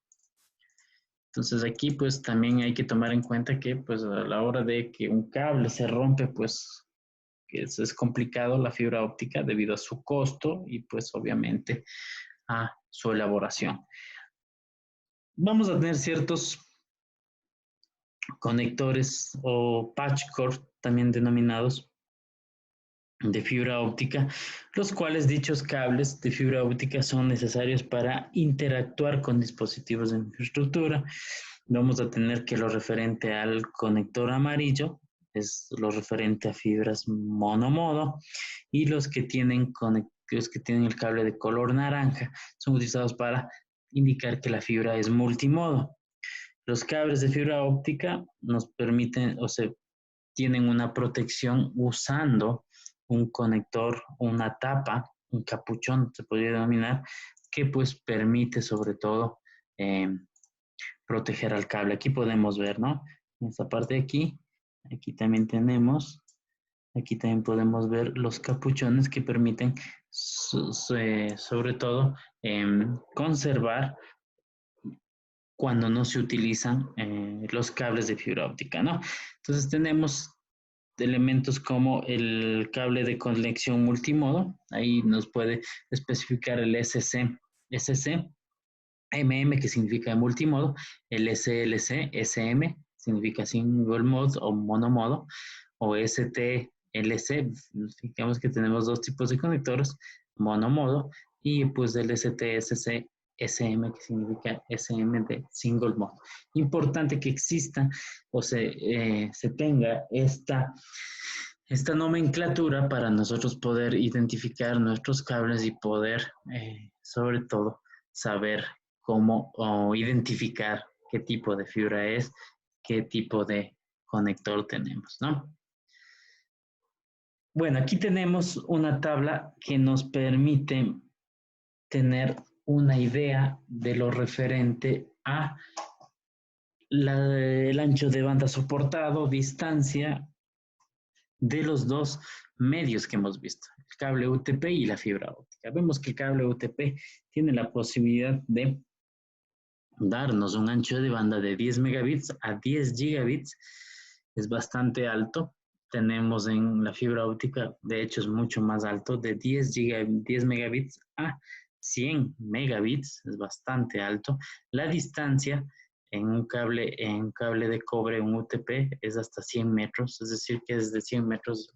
Entonces aquí pues también hay que tomar en cuenta que pues a la hora de que un cable se rompe pues que es complicado la fibra óptica debido a su costo y pues obviamente a su elaboración. Vamos a tener ciertos conectores o patch cord también denominados de fibra óptica, los cuales dichos cables de fibra óptica son necesarios para interactuar con dispositivos de infraestructura. Vamos a tener que lo referente al conector amarillo es lo referente a fibras monomodo y los que tienen el cable de color naranja son utilizados para indicar que la fibra es multimodo. Los cables de fibra óptica nos permiten tienen una protección usando un conector, una tapa, un capuchón, se podría denominar, que pues permite sobre todo proteger al cable. Aquí podemos ver, ¿no? En esta parte de aquí también tenemos, aquí también podemos ver los capuchones que permiten sobre todo conservar cuando no se utilizan los cables de fibra óptica, ¿no? Entonces tenemos elementos como el cable de conexión multimodo, ahí nos puede especificar el SC, MM que significa multimodo, el SLC, SM significa single mode o monomodo, o STLC, digamos que tenemos dos tipos de conectores, monomodo, y pues el STSC, SM que significa SM de single mode. Importante que exista o se tenga esta nomenclatura para nosotros poder identificar nuestros cables y poder, sobre todo, saber cómo identificar qué tipo de fibra es, qué tipo de conector tenemos, ¿no? Bueno, aquí tenemos una tabla que nos permite tener una idea de lo referente a el ancho de banda soportado, distancia de los dos medios que hemos visto, el cable UTP y la fibra óptica. Vemos que el cable UTP tiene la posibilidad de darnos un ancho de banda de 10 megabits a 10 gigabits, es bastante alto. Tenemos en la fibra óptica, de hecho es mucho más alto, de 10 megabits a 100 megabits, es bastante alto. La distancia en un cable de cobre, un UTP, es hasta 100 metros, es decir, que desde 100 metros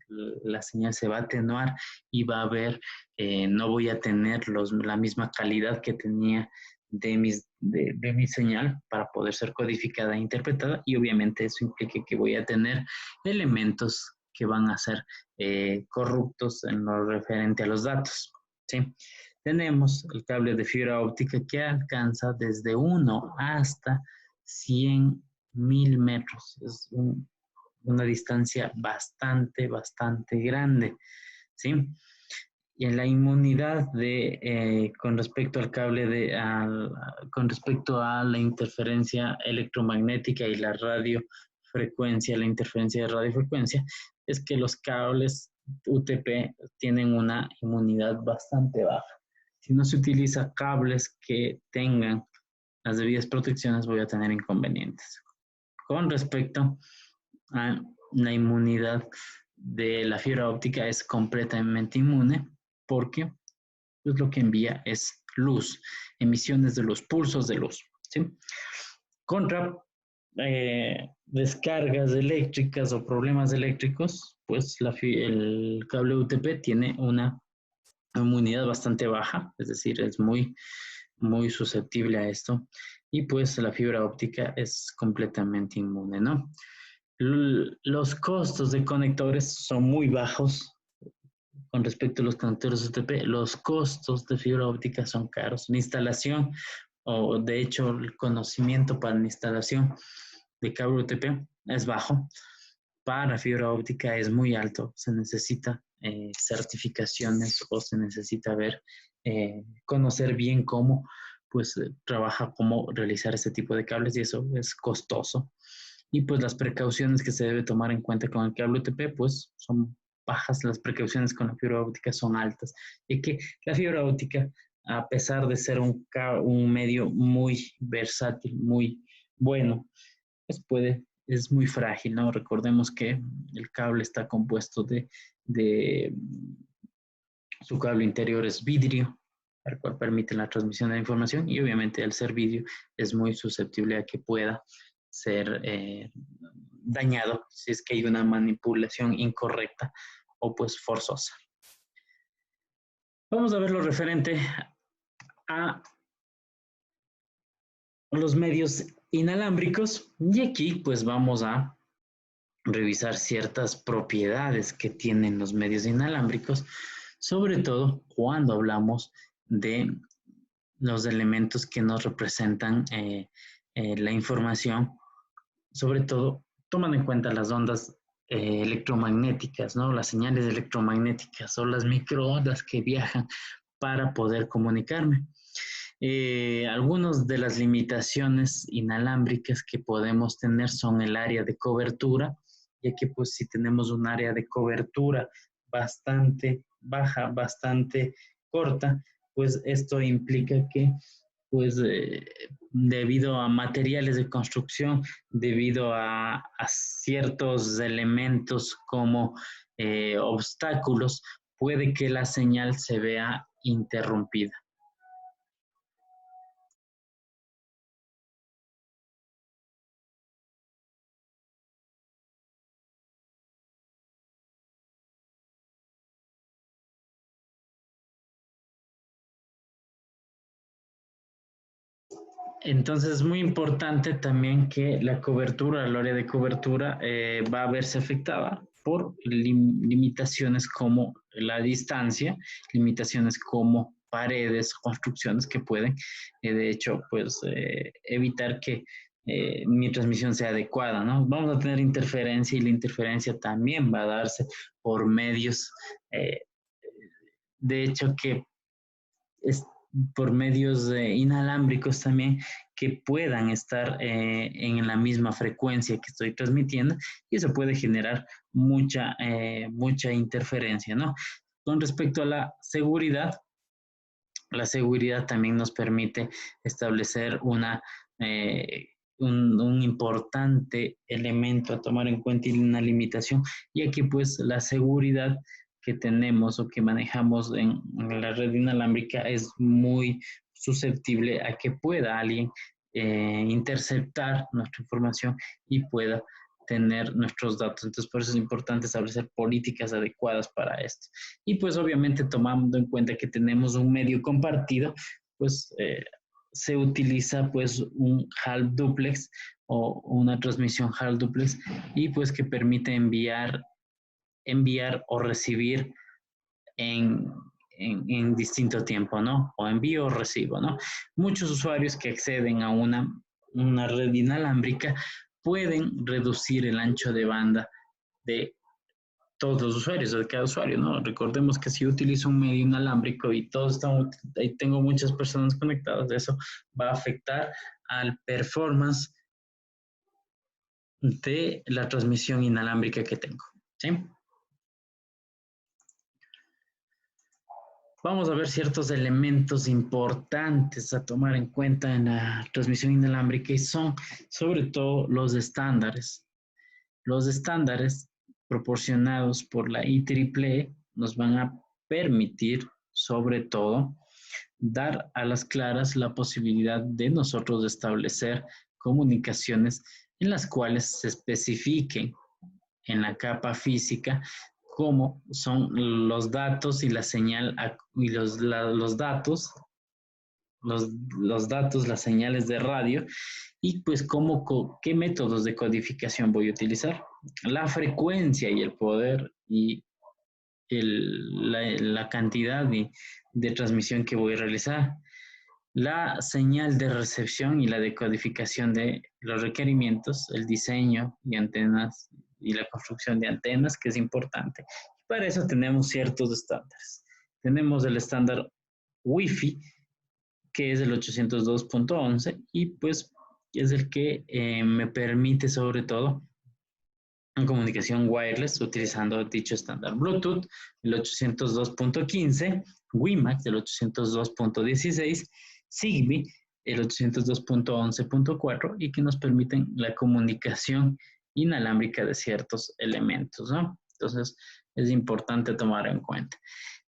la señal se va a atenuar y va a haber, no voy a tener la misma calidad que tenía de mi señal para poder ser codificada e interpretada, y obviamente eso implica que voy a tener elementos que van a ser corruptos en lo referente a los datos, ¿sí? Tenemos el cable de fibra óptica que alcanza desde 1 hasta 100.000 metros. Es una distancia bastante grande, ¿sí? Y en la inmunidad con respecto al cable con respecto a la interferencia electromagnética y la radiofrecuencia, la interferencia de radiofrecuencia, es que los cables UTP tienen una inmunidad bastante baja. Si no se utiliza cables que tengan las debidas protecciones, voy a tener inconvenientes. Con respecto a la inmunidad de la fibra óptica, es completamente inmune, porque pues, lo que envía es luz, emisiones de luz, pulsos de luz, ¿sí? Contra descargas eléctricas o problemas eléctricos, pues el cable UTP tiene una inmunidad bastante baja, es decir, es muy susceptible a esto, y pues la fibra óptica es completamente inmune, ¿no? Los costos de conectores son muy bajos. Con respecto a los conectores UTP, los costos de fibra óptica son caros. La instalación, o de hecho el conocimiento para la instalación de cable UTP es bajo. Para fibra óptica es muy alto. Se necesita certificaciones, o se necesita conocer bien cómo trabaja, cómo realizar este tipo de cables, y eso es costoso. Y pues las precauciones que se debe tomar en cuenta con el cable UTP pues son bajas, las precauciones con la fibra óptica son altas, y que la fibra óptica, a pesar de ser un medio muy versátil, muy bueno, pues es muy frágil, ¿no? Recordemos que el cable está compuesto su cable interior es vidrio, el cual permite la transmisión de la información, y obviamente al ser vidrio es muy susceptible a que pueda ser dañado si es que hay una manipulación incorrecta o pues forzosa. Vamos a ver lo referente a los medios inalámbricos, y aquí pues vamos a revisar ciertas propiedades que tienen los medios inalámbricos, sobre todo cuando hablamos de los elementos que nos representan la información, sobre todo tomando en cuenta las ondas electromagnéticas, ¿no? Las señales electromagnéticas o las microondas que viajan para poder comunicarme. Algunas de las limitaciones inalámbricas que podemos tener son el área de cobertura, ya que pues si tenemos un área de cobertura bastante baja, bastante corta, pues esto implica que pues debido a materiales de construcción, debido a ciertos elementos como obstáculos, puede que la señal se vea interrumpida. Entonces es muy importante también que la cobertura, el área de cobertura va a verse afectada por limitaciones como la distancia, limitaciones como paredes, construcciones que pueden, de hecho, pues evitar que mi transmisión sea adecuada, ¿no? Vamos a tener interferencia, y la interferencia también va a darse por medios, de hecho, que por medios inalámbricos también que puedan estar en la misma frecuencia que estoy transmitiendo y eso puede generar mucha interferencia, ¿no? Con respecto a la seguridad también nos permite establecer un importante elemento a tomar en cuenta y una limitación, ya que pues la seguridad que tenemos o que manejamos en la red inalámbrica es muy susceptible a que pueda alguien interceptar nuestra información y pueda tener nuestros datos. Entonces, por eso es importante establecer políticas adecuadas para esto. Y pues obviamente tomando en cuenta que tenemos un medio compartido, pues se utiliza pues un half duplex o una transmisión half duplex y pues que permite enviar o recibir en distinto tiempo, ¿no? O envío o recibo, ¿no? Muchos usuarios que acceden a una red inalámbrica pueden reducir el ancho de banda de todos los usuarios, de cada usuario, ¿no? Recordemos que si yo utilizo un medio inalámbrico y tengo muchas personas conectadas, eso va a afectar al performance de la transmisión inalámbrica que tengo, ¿sí? Vamos a ver ciertos elementos importantes a tomar en cuenta en la transmisión inalámbrica y son sobre todo los estándares. Los estándares proporcionados por la IEEE nos van a permitir, sobre todo, dar a las claras la posibilidad de nosotros establecer comunicaciones en las cuales se especifiquen en la capa física cómo son los datos y la señal y los datos, las señales de radio y pues qué métodos de codificación voy a utilizar, la frecuencia y el poder y la cantidad de transmisión que voy a realizar, la señal de recepción y la decodificación de los requerimientos, el diseño y antenas y la construcción de antenas, que es importante. Para eso tenemos ciertos estándares. Tenemos el estándar Wi-Fi, que es el 802.11 y pues es el que me permite sobre todo en comunicación wireless utilizando dicho estándar. Bluetooth, el 802.15, WiMAX, el 802.16, Zigbee, el 802.11.4 y que nos permiten la comunicación inalámbrica de ciertos elementos, ¿no? Entonces, es importante tomar en cuenta.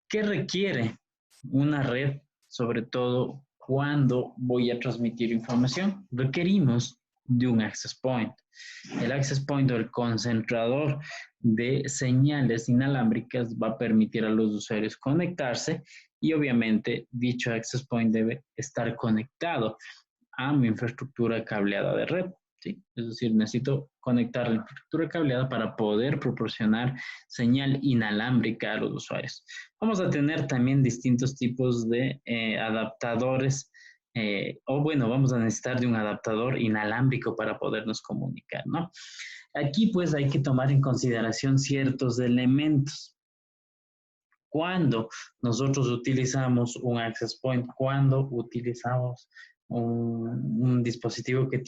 ¿Qué requiere una red, sobre todo cuando voy a transmitir información? Requerimos de un access point. El access point o el concentrador de señales inalámbricas va a permitir a los usuarios conectarse y obviamente dicho access point debe estar conectado a mi infraestructura cableada de red. ¿Sí? Es decir, necesito conectar la infraestructura cableada para poder proporcionar señal inalámbrica a los usuarios. Vamos a tener también distintos tipos de adaptadores vamos a necesitar de un adaptador inalámbrico para podernos comunicar, ¿no? Aquí pues hay que tomar en consideración ciertos elementos. Cuando nosotros utilizamos un access point, cuando utilizamos un dispositivo que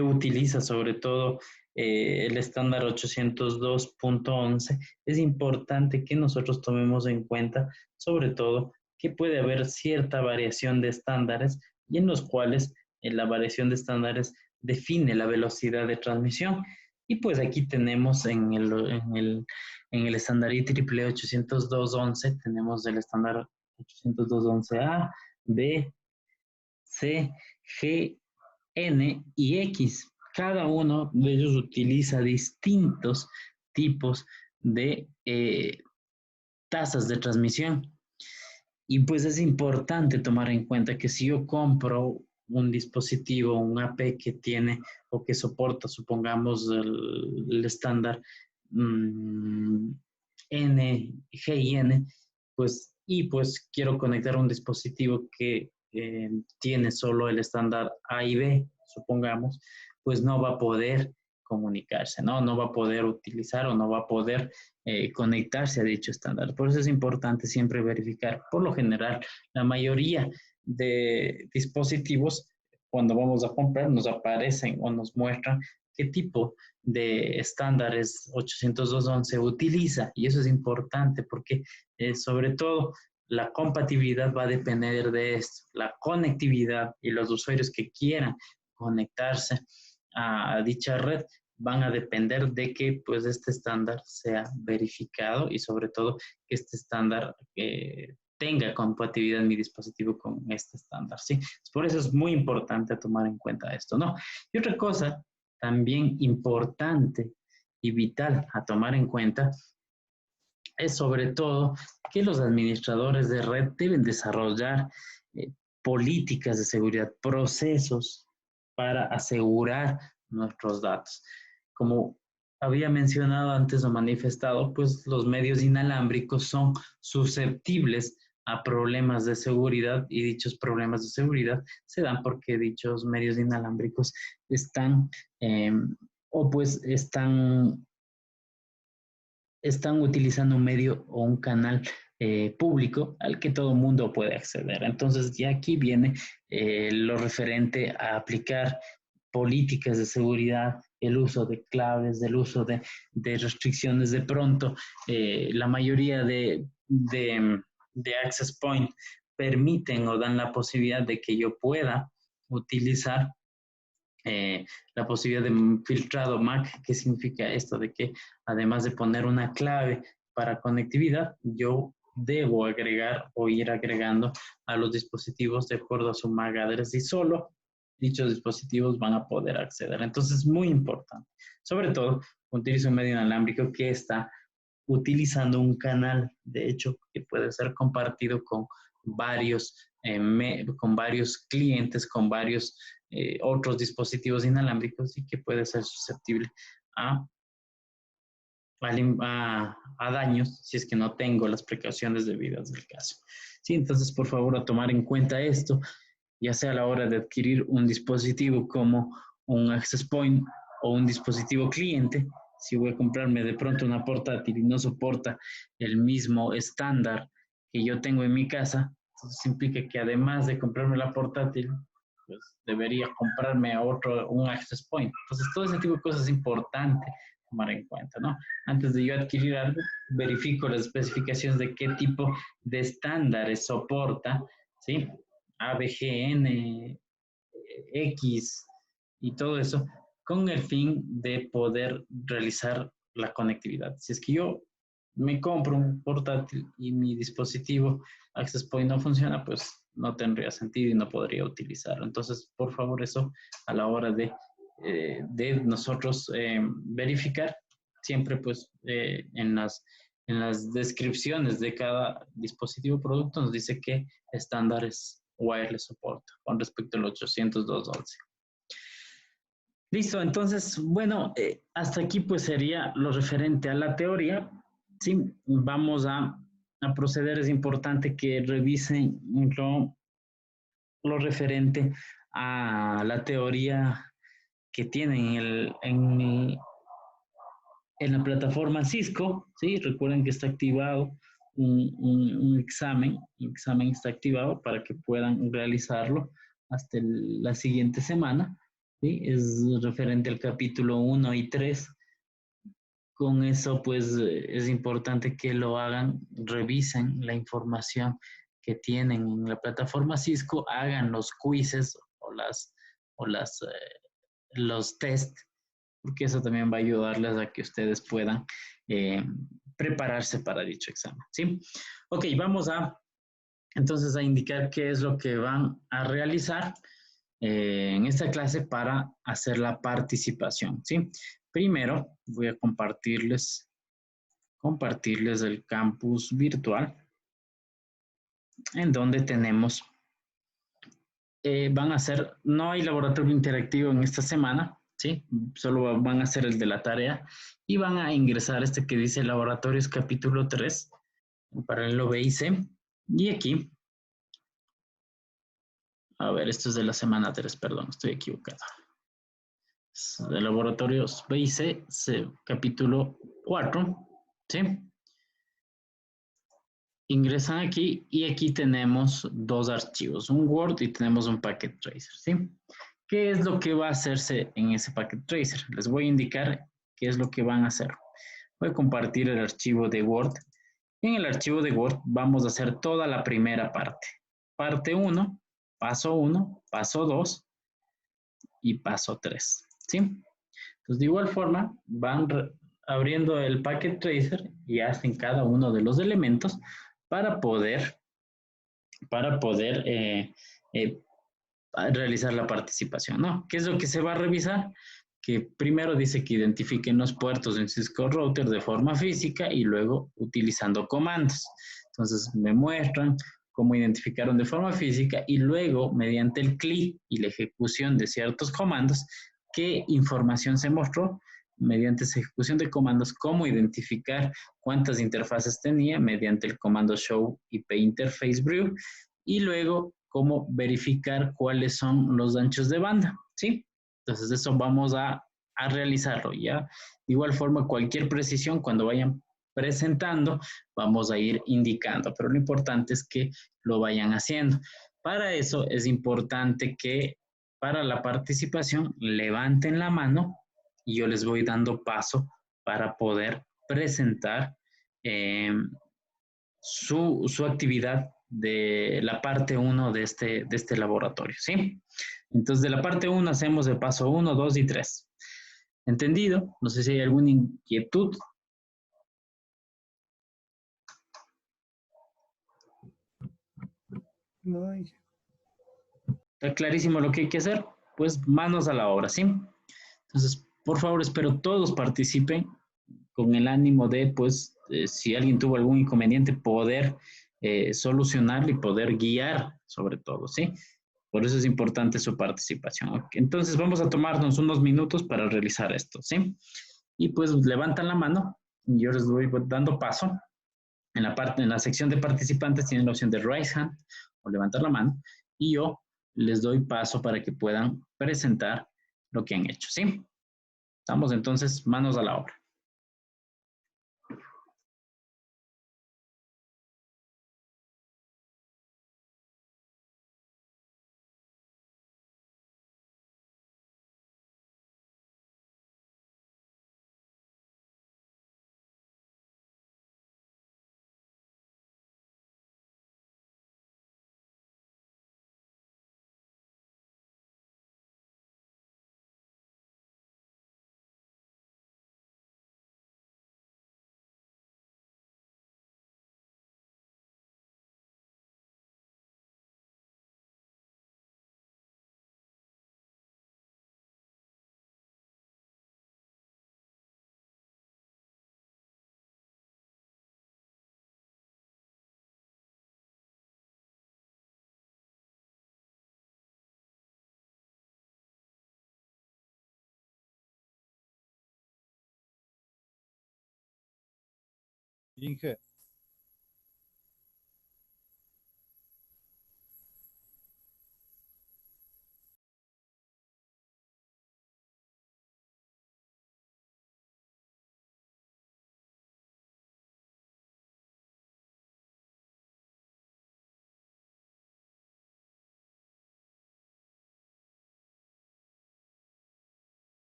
utiliza sobre todo el estándar 802.11, es importante que nosotros tomemos en cuenta sobre todo que puede haber cierta variación de estándares y en los cuales la variación de estándares define la velocidad de transmisión. Y pues aquí tenemos en el estándar IEEE 802.11, tenemos el estándar 802.11A, B, C, G, N y X. Cada uno de ellos utiliza distintos tipos de tasas de transmisión. Y pues es importante tomar en cuenta que si yo compro un dispositivo, un AP que tiene o que soporta, supongamos, el estándar N, G y N, pues quiero conectar un dispositivo que tiene solo el estándar A y B, supongamos, pues no va a poder comunicarse, ¿no? No va a poder utilizar o no va a poder conectarse a dicho estándar. Por eso es importante siempre verificar. Por lo general, la mayoría de dispositivos, cuando vamos a comprar, nos aparecen o nos muestran qué tipo de estándares 802.11 utiliza. Y eso es importante porque sobre todo la compatibilidad va a depender de esto. La conectividad y los usuarios que quieran conectarse a dicha red van a depender de que pues este estándar sea verificado y sobre todo que este estándar tenga compatibilidad en mi dispositivo con este estándar, ¿sí? Por eso es muy importante tomar en cuenta esto, ¿no? Y otra cosa también importante y vital a tomar en cuenta es sobre todo que los administradores de red deben desarrollar políticas de seguridad, procesos para asegurar nuestros datos. Como había mencionado antes o manifestado, pues los medios inalámbricos son susceptibles a problemas de seguridad y dichos problemas de seguridad se dan porque dichos medios inalámbricos están o pues están utilizando un medio o un canal público al que todo mundo puede acceder. Entonces, ya aquí viene lo referente a aplicar políticas de seguridad, el uso de claves, el uso de restricciones. De pronto, la mayoría de access point permiten o dan la posibilidad de que yo pueda utilizar la posibilidad de un filtrado MAC. ¿Qué significa esto? De que además de poner una clave para conectividad, yo debo agregar o ir agregando a los dispositivos de acuerdo a su MAC address y solo dichos dispositivos van a poder acceder. Entonces es muy importante. Sobre todo, utilizo un medio inalámbrico que está utilizando un canal, de hecho, que puede ser compartido con varios clientes, con varios otros dispositivos inalámbricos y que puede ser susceptible a, a daños si es que no tengo las precauciones debidas del caso. Sí, entonces, por favor, a tomar en cuenta esto, ya sea a la hora de adquirir un dispositivo como un access point o un dispositivo cliente. Si voy a comprarme de pronto una portátil y no soporta el mismo estándar que yo tengo en mi casa, entonces implica que además de comprarme la portátil, pues debería comprarme un access point. Entonces, todo ese tipo de cosas es importante tomar en cuenta, ¿no? Antes de yo adquirir algo, verifico las especificaciones de qué tipo de estándares soporta, ¿sí? ABGN, X y todo eso, con el fin de poder realizar la conectividad. Si es que yo me compro un portátil y mi dispositivo Access Point no funciona, pues no tendría sentido y no podría utilizarlo. Entonces, por favor, eso a la hora de nosotros verificar, siempre pues en las descripciones de cada dispositivo producto nos dice qué estándares wireless soporta con respecto al 802.11. Listo, entonces, bueno, hasta aquí pues sería lo referente a la teoría. Sí, vamos a proceder. Es importante que revisen lo referente a la teoría que tienen en la plataforma Cisco. ¿Sí? Recuerden que está activado un examen. El examen está activado para que puedan realizarlo hasta la siguiente semana. ¿Sí? Es referente al capítulo 1 y 3. Con eso, pues, es importante que lo hagan, revisen la información que tienen en la plataforma Cisco, hagan los quizzes o los test, porque eso también va a ayudarles a que ustedes puedan prepararse para dicho examen, ¿sí? Ok, vamos entonces a indicar qué es lo que van a realizar en esta clase para hacer la participación, ¿sí? Primero voy a compartirles el campus virtual en donde tenemos, van a hacer, no hay laboratorio interactivo en esta semana, ¿sí? Solo van a hacer el de la tarea y van a ingresar este que dice laboratorios capítulo 3, en paralelo B y C, y aquí, a ver, esto es de la semana 3, perdón, estoy equivocado. De laboratorios B y C, capítulo 4, ¿sí? Ingresan aquí y aquí tenemos dos archivos, un Word y tenemos un Packet Tracer, ¿sí? ¿Qué es lo que va a hacerse en ese Packet Tracer? Les voy a indicar qué es lo que van a hacer. Voy a compartir el archivo de Word. En el archivo de Word vamos a hacer toda la primera parte. Parte 1, paso 2 y paso 3, ¿sí? Entonces, de igual forma, van abriendo el Packet Tracer y hacen cada uno de los elementos para poder, para poder realizar la participación, ¿no? ¿Qué es lo que se va a revisar? Que primero dice que identifiquen los puertos en Cisco Router de forma física y luego utilizando comandos. Entonces me muestran cómo identificaron de forma física y luego mediante el clic y la ejecución de ciertos comandos, qué información se mostró mediante esa ejecución de comandos, cómo identificar cuántas interfaces tenía mediante el comando show IP interface brew y luego cómo verificar cuáles son los anchos de banda, ¿sí? Entonces eso vamos a realizarlo, ¿ya? De igual forma, cualquier precisión cuando vayan presentando, vamos a ir indicando, pero lo importante es que lo vayan haciendo. Para eso es importante que para la participación levanten la mano y yo les voy dando paso para poder presentar eh, su actividad de la parte 1 de este laboratorio, ¿sí? Entonces, de la parte 1 hacemos el paso 1, 2 y 3. ¿Entendido? No sé si hay alguna inquietud. No hay. ¿Está clarísimo lo que hay que hacer? Pues manos a la obra, ¿sí? Entonces, por favor, espero todos participen con el ánimo de, pues, si alguien tuvo algún inconveniente, poder solucionarlo y poder guiar sobre todo, ¿sí? Por eso es importante su participación. Okay. Entonces vamos a tomarnos unos minutos para realizar esto, ¿sí? Y pues levantan la mano y yo les voy dando paso. En la sección de participantes tienen la opción de raise hand o levantar la mano y yo les doy paso para que puedan presentar lo que han hecho, ¿sí? Estamos entonces manos a la obra. Inge.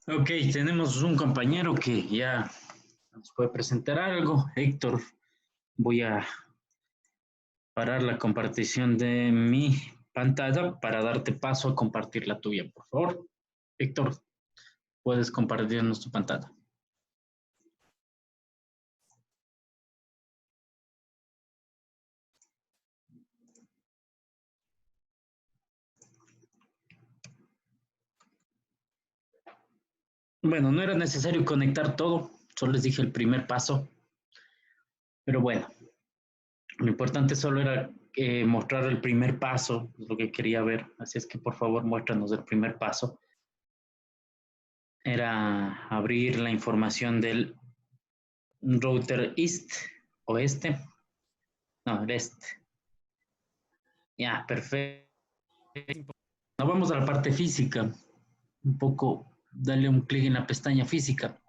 Ok, tenemos un compañero que ya nos puede presentar algo. Héctor, voy a parar la compartición de mi pantalla para darte paso a compartir la tuya, por favor. Héctor, puedes compartirnos tu pantalla. Bueno, no era necesario conectar todo, solo les dije el primer paso, pero bueno, lo importante solo era mostrar el primer paso, es lo que quería ver, así es que por favor muéstranos el primer paso. Era abrir la información del router East, oeste, no, el este. Ya, perfecto. Nos vamos a la parte física, un poco, dale un clic en la pestaña física.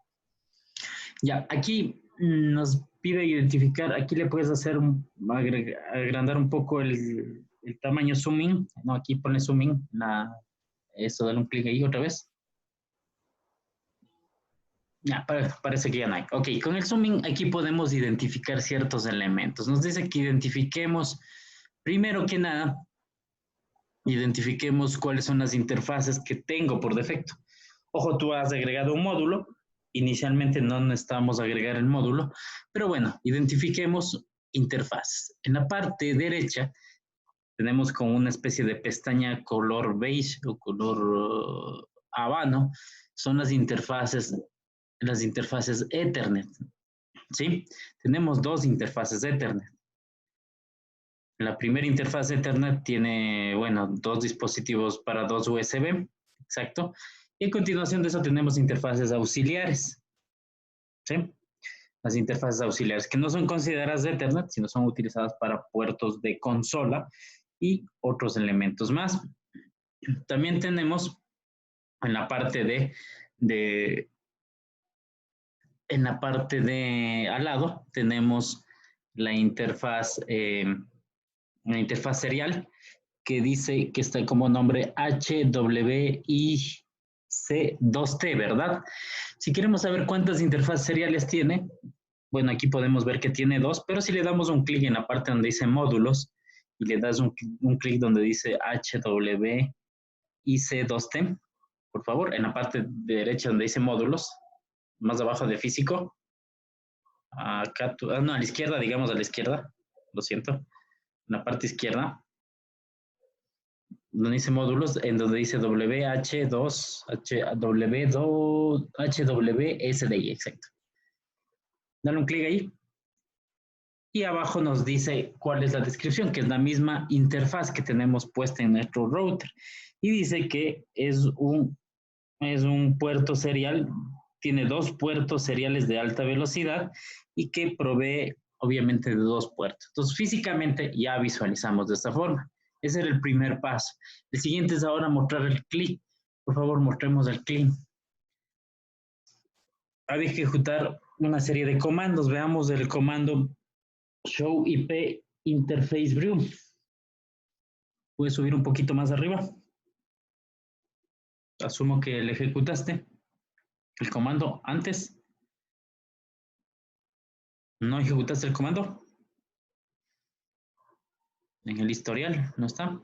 Ya, aquí nos pide identificar, aquí le puedes hacer, agrandar un poco el tamaño zooming, no, aquí pone zooming, eso, dale un clic ahí otra vez. Ya, parece que ya no hay. Ok, con el zooming aquí podemos identificar ciertos elementos. Nos dice que identifiquemos, primero que nada, identifiquemos cuáles son las interfaces que tengo por defecto. Ojo, tú has agregado un módulo. Inicialmente no necesitamos agregar el módulo, pero bueno, identifiquemos interfaces. En la parte derecha tenemos como una especie de pestaña color beige o color habano. Son las interfaces Ethernet, ¿sí? Tenemos dos interfaces Ethernet. La primera interfaz Ethernet tiene, bueno, dos dispositivos para dos USB, exacto. Y a continuación de eso tenemos interfaces auxiliares, ¿sí? Las interfaces auxiliares, que no son consideradas Ethernet, sino son utilizadas para puertos de consola y otros elementos más. También tenemos en la parte en la parte de al lado, tenemos la interfaz serial que dice que está como nombre HWIC2T, ¿verdad? Si queremos saber cuántas interfaces seriales tiene, bueno, aquí podemos ver que tiene dos, pero si le damos un clic en la parte donde dice módulos y le das un clic donde dice HWIC2T, por favor, en la parte derecha donde dice módulos, más abajo de físico, acá, no, a la izquierda, digamos a la izquierda, lo siento, en la parte izquierda, donde dice módulos, en donde dice WH2, HW2, HWSDI, exacto. Dale un clic ahí. Y abajo nos dice cuál es la descripción, que es la misma interfaz que tenemos puesta en nuestro router. Y dice que es un puerto serial, tiene dos puertos seriales de alta velocidad y que provee obviamente de dos puertos. Entonces físicamente ya visualizamos de esta forma. Ese era el primer paso. El siguiente es ahora mostrar el clic. Por favor, mostremos el clic. Hay que ejecutar una serie de comandos. Veamos el comando show IP interface brew. Puedes subir un poquito más arriba. Asumo que le ejecutaste el comando antes. ¿No ejecutaste el comando? En el historial, ¿no está?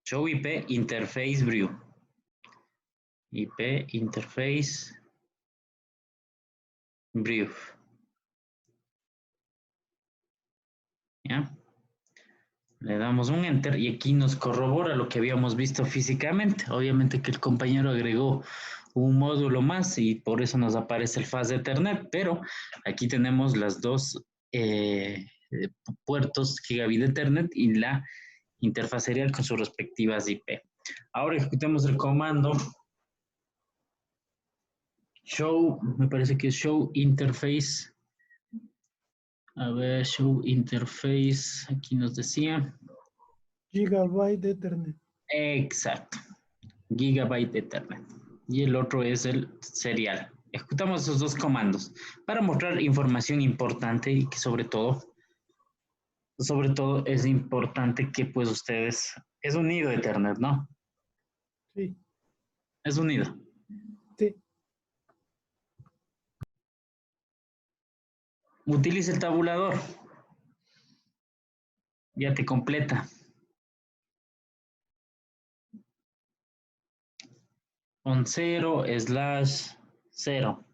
Show IP interface brew. IP interface brew. ¿Ya? Le damos un enter y aquí nos corrobora lo que habíamos visto físicamente. Obviamente que el compañero agregó un módulo más y por eso nos aparece el faz de Ethernet, pero aquí tenemos las dos puertos gigabit Ethernet y la interfaz serial con sus respectivas IP. Ahora ejecutemos el comando show, me parece que es show interface. A ver, show interface, aquí nos decía. Gigabyte Ethernet. Exacto, gigabyte Ethernet. Y el otro es el serial. Ejecutamos esos dos comandos para mostrar información importante y que sobre todo Sobre todo es importante que pues ustedes, es unido Ethernet, ¿no? Sí, Es unido. sí. Utilice el tabulador. Ya te completa. Con 0/0.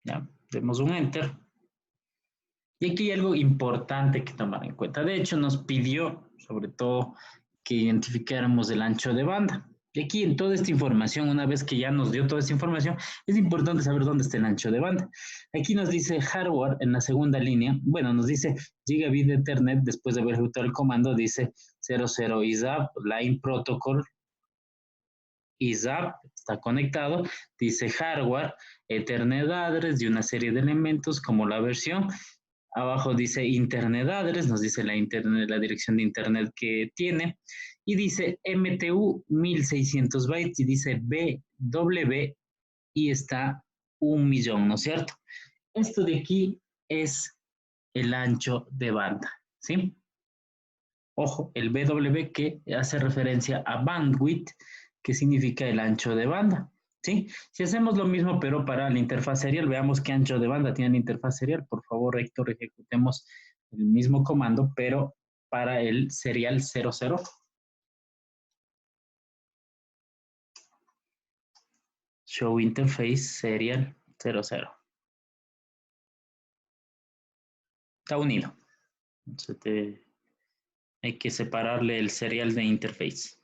Ya, demos un enter. Y aquí hay algo importante que tomar en cuenta. De hecho, nos pidió, sobre todo, que identificáramos el ancho de banda. Y aquí en toda esta información, una vez que ya nos dio toda esta información, es importante saber dónde está el ancho de banda. Aquí nos dice hardware en la segunda línea. Bueno, nos dice gigabit de Ethernet, después de haber ejecutado el comando, dice 00 ISAP, line protocol, ISAP, está conectado, dice hardware, Ethernet address y una serie de elementos como la versión. Abajo dice Internet Address, nos dice la dirección de Internet que tiene. Y dice MTU 1600 bytes y dice BW y está 1.000.000, ¿no es cierto? Esto de aquí es el ancho de banda, ¿sí? Ojo, el BW que hace referencia a bandwidth, que significa el ancho de banda, ¿sí? Si hacemos lo mismo, pero para la interfaz serial, veamos qué ancho de banda tiene la interfaz serial. Por favor, Héctor, ejecutemos el mismo comando, pero para el serial 00. Show interface serial 00. Está unido. Entonces hay que separarle el serial de interface.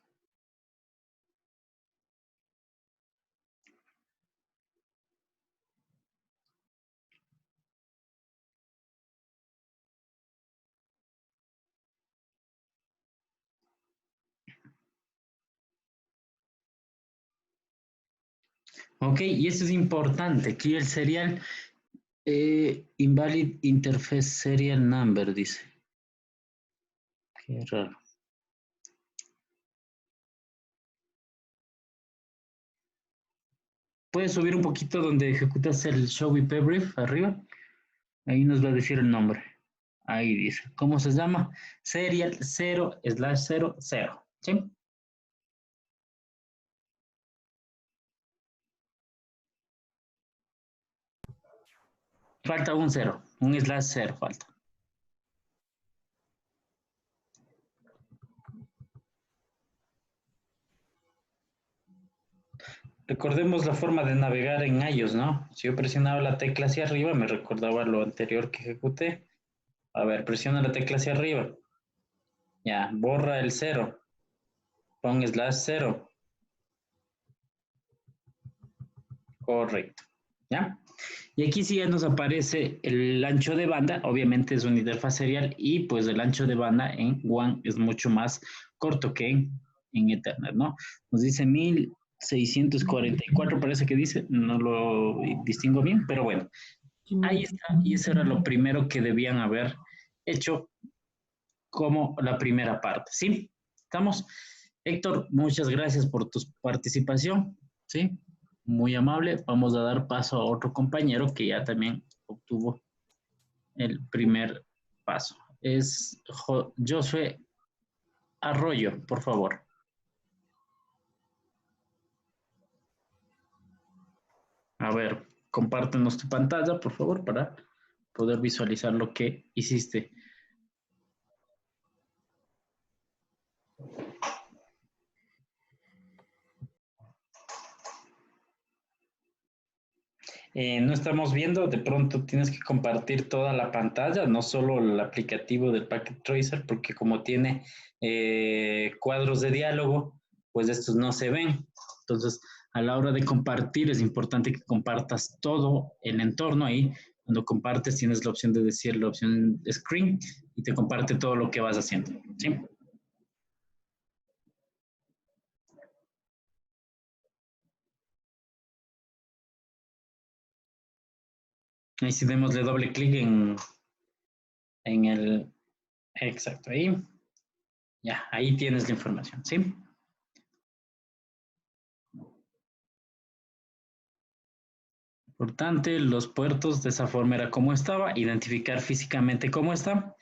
Ok, y eso es importante. Aquí el serial invalid interface serial number, dice. Qué raro. Puedes subir un poquito donde ejecutas el show IP brief arriba. Ahí nos va a decir el nombre. Ahí dice. ¿Cómo se llama? Serial 0/00. ¿Sí? Falta un 0. Un /0 falta. Recordemos la forma de navegar en iOS, ¿no? Si yo presionaba la tecla hacia arriba, me recordaba lo anterior que ejecuté. A ver, presiona la tecla hacia arriba. Ya, borra el 0. Pon /0. Correcto. ¿Ya? Y aquí sí ya nos aparece el ancho de banda, obviamente es una interfaz serial y pues el ancho de banda en WAN es mucho más corto que en Ethernet, ¿no? Nos dice 1644, parece que dice, no lo distingo bien, pero bueno, ahí está, y eso era lo primero que debían haber hecho como la primera parte, ¿sí? ¿Estamos? Héctor, muchas gracias por tu participación, ¿sí? Muy amable. Vamos a dar paso a otro compañero que ya también obtuvo el primer paso. Es Josué Arroyo, por favor. A ver, compártenos tu pantalla, por favor, para poder visualizar lo que hiciste. No estamos viendo, de pronto tienes que compartir toda la pantalla, no solo el aplicativo del Packet Tracer, porque como tiene cuadros de diálogo, pues estos no se ven. Entonces, a la hora de compartir, es importante que compartas todo el entorno ahí. Cuando compartes, tienes la opción de decir la opción screen y te comparte todo lo que vas haciendo. ¿Sí? Ahí sí démosle doble clic en el... Exacto, ahí. Ya, ahí tienes la información, ¿sí? Importante, los puertos de esa forma era como estaba, identificar físicamente cómo está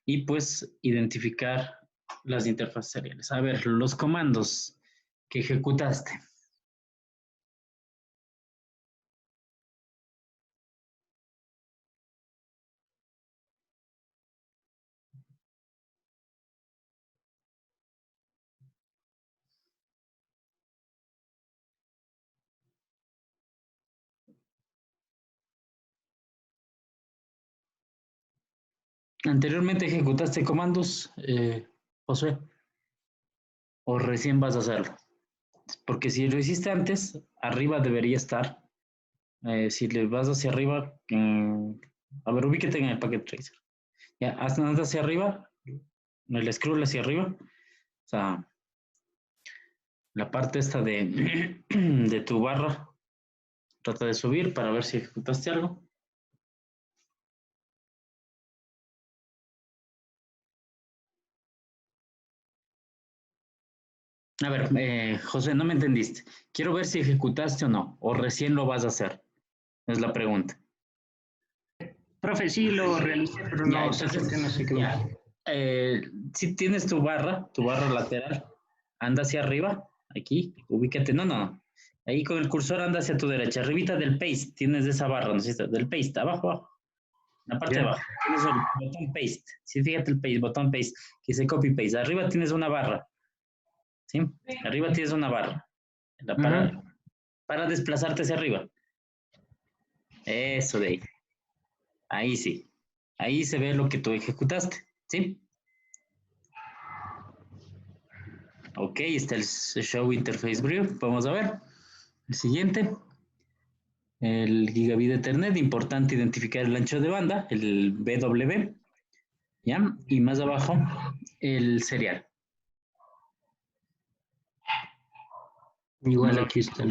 y pues identificar las interfaces seriales. A ver, los comandos que ejecutaste. ¿Anteriormente ejecutaste comandos, Josué? ¿O recién vas a hacerlo? Porque si lo hiciste antes, arriba debería estar. Si le vas hacia arriba, a ver, ubíquete en el Packet Tracer. Ya, anda hacia arriba, el scroll hacia arriba. O sea, la parte esta de, de tu barra, trata de subir para ver si ejecutaste algo. A ver, José, no me entendiste. Quiero ver si ejecutaste o no, o recién lo vas a hacer. Es la pregunta. Profe, sí lo realicé, pero Ya, no sé por qué no sé qué. ya. Si tienes tu barra lateral, anda hacia arriba, aquí, ubícate, no. Ahí con el cursor anda hacia tu derecha, arribita del paste, tienes esa barra, ¿no es cierto? Del paste, abajo, la parte de abajo, tienes el botón paste, sí, fíjate el paste, botón paste, que dice copy paste, arriba tienes una barra, ¿sí? Arriba tienes una barra, para desplazarte hacia arriba. Eso de ahí. Ahí sí. Ahí se ve lo que tú ejecutaste, ¿sí? Ok, está el Show Interface Brief. Vamos a ver. El siguiente. El Gigabit Ethernet. Importante identificar el ancho de banda, el BW. ¿Ya? Y más abajo, el serial. Igual aquí está.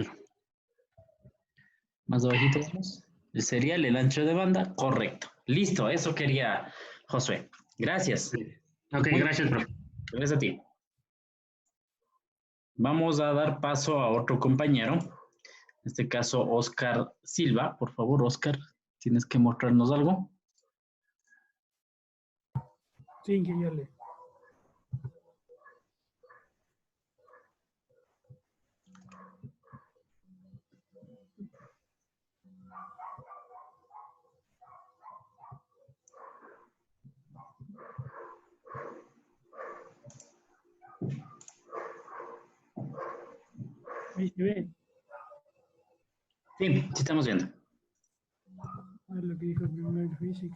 Más abajito vamos. El serial, el ancho de banda. Correcto. Listo, eso quería Josué. Gracias. Ok, gracias, profe. Gracias a ti. Vamos a dar paso a otro compañero. En este caso, Oscar Silva. Por favor, Oscar, tienes que mostrarnos algo. Sí, que yo le. Ahí se ve. Sí, sí estamos viendo. Lo que dijo primero física.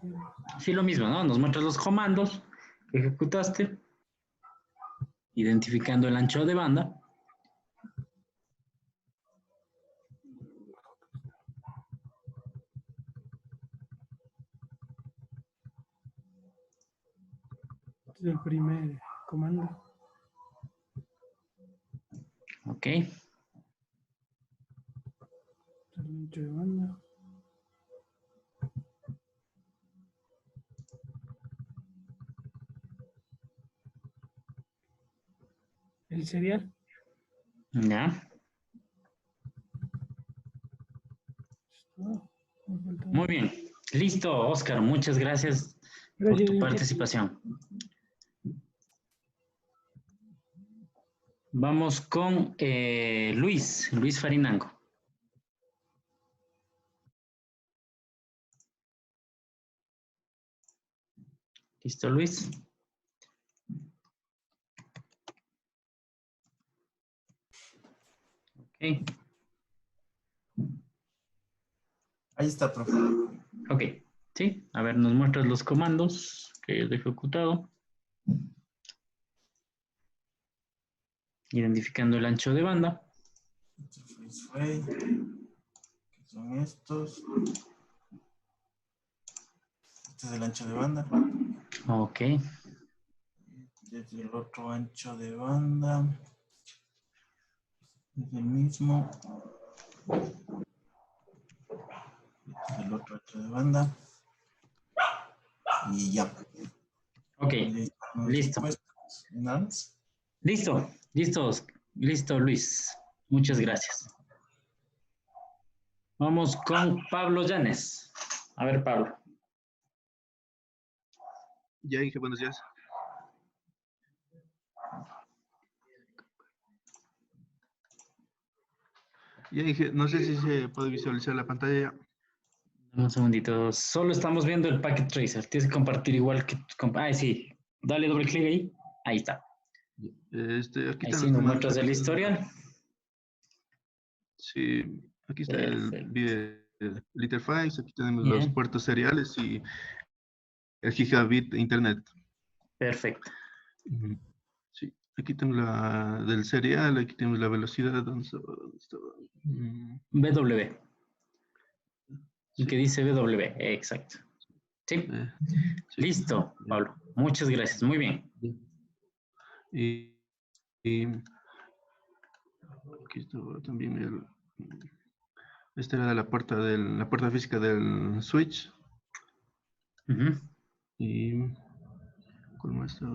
Sí, lo mismo, ¿no? Nos muestras los comandos que ejecutaste, identificando el ancho de banda. Este es el primer comando. Ok. El ancho de banda. El serial. Ya. Muy bien. Listo, Oscar. Muchas gracias por tu participación. Vamos con Luis Farinango. ¿Listo, Luis? Ok. Ahí está, profe. Ok. Sí. A ver, nos muestras los comandos que hayas ejecutado. Identificando el ancho de banda. ¿Qué son estos? Este es el ancho de banda. Ok. Desde el otro ancho de banda. Es el mismo. Este es el otro ancho de banda. Y ya. Ok. Listo. Listo, Luis. Muchas gracias. Vamos con Pablo Llanes. A ver, Pablo. Ya dije, buenos días. Ya dije, no sé si se puede visualizar la pantalla. Un segundito. Solo estamos viendo el Packet Tracer. Tienes que compartir igual que... sí. Dale doble clic ahí. Ahí está. Aquí Ahí están sí los nos comandos. muestras el historial. Sí, aquí está Perfecto. el interface, aquí tenemos Bien. los puertos seriales y el gigabit de internet. Perfecto. Sí, aquí tengo la del serial, aquí tenemos la velocidad. ¿Dónde estaba? BW. Y Sí, que dice BW. Exacto. Sí. sí. Listo, Pablo. Muchas gracias. Muy bien. Y aquí estaba también esta era la puerta física del switch. Ujú. Y ¿cuál más está?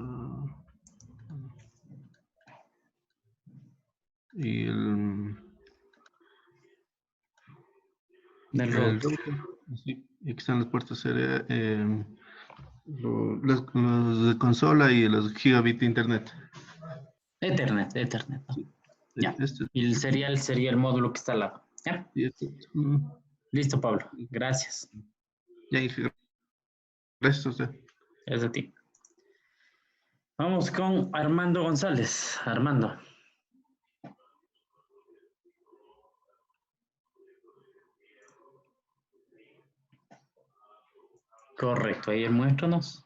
Y Del el router. router. Sí, y aquí están las puertas seriales, los de consola y los gigabit de internet. Ethernet, ¿no? Sí, Ya. este, Y el serial sería el módulo que está al lado. ¿Ya? y Listo, Pablo. Gracias. ya dije, gracias a usted. Es de ti. Vamos con Armando González. Armando. Correcto. Ahí muéstranos.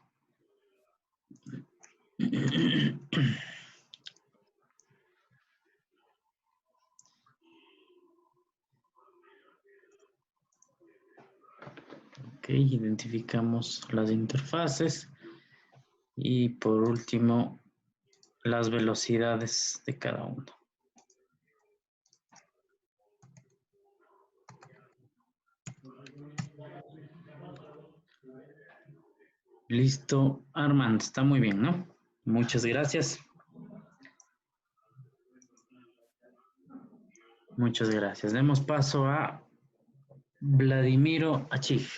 Ok, identificamos las interfaces. Y por último, las velocidades de cada uno. Listo, Armando, está muy bien, ¿no? Muchas gracias. Muchas gracias. Demos paso a Vladimiro Achif.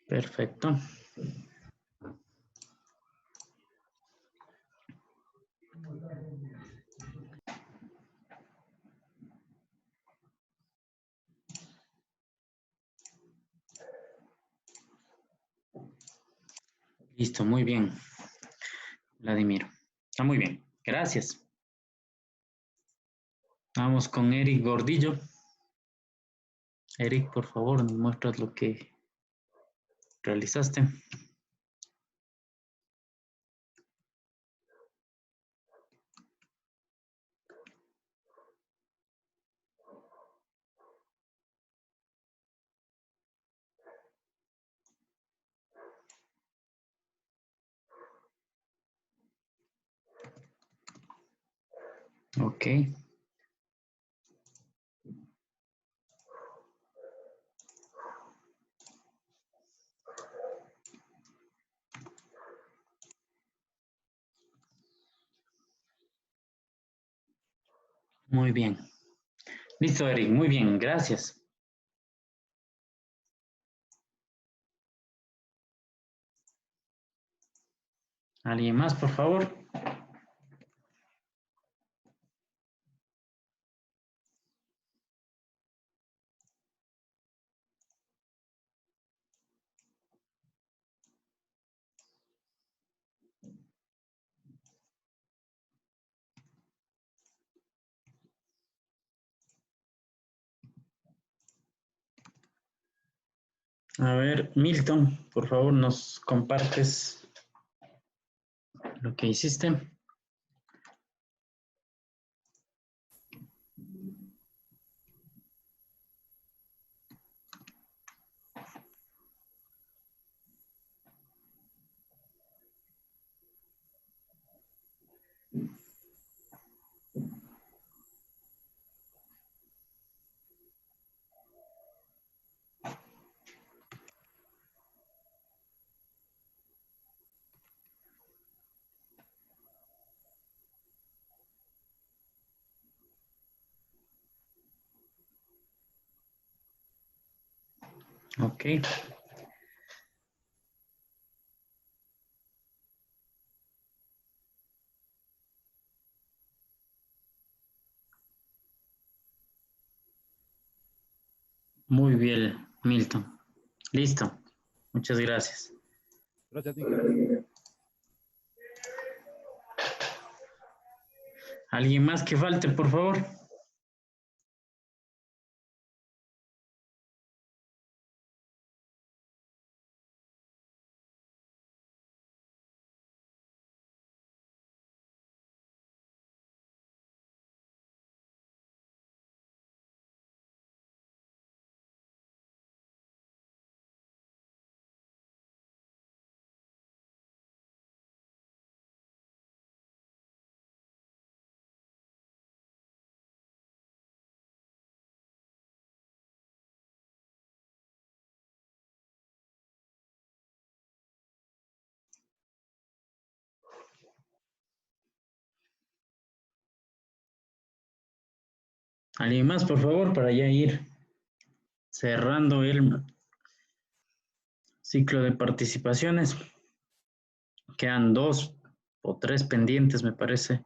Perfecto. Listo, muy bien. Vladimiro. Está muy bien. Gracias. Vamos con Eric Gordillo. Eric, por favor, nos muestras lo que realizaste. Ok. Muy bien. Listo, Eric. Muy bien. Gracias. ¿Alguien más, por favor? A ver, Milton, por favor, nos compartes lo que hiciste. Ok. Muy bien, Milton. Listo. Muchas gracias. Gracias, Nick. ¿Alguien más que falte, por favor? ¿Alguien más, por favor, para ya ir cerrando el ciclo de participaciones? Quedan 2 o 3 pendientes, me parece.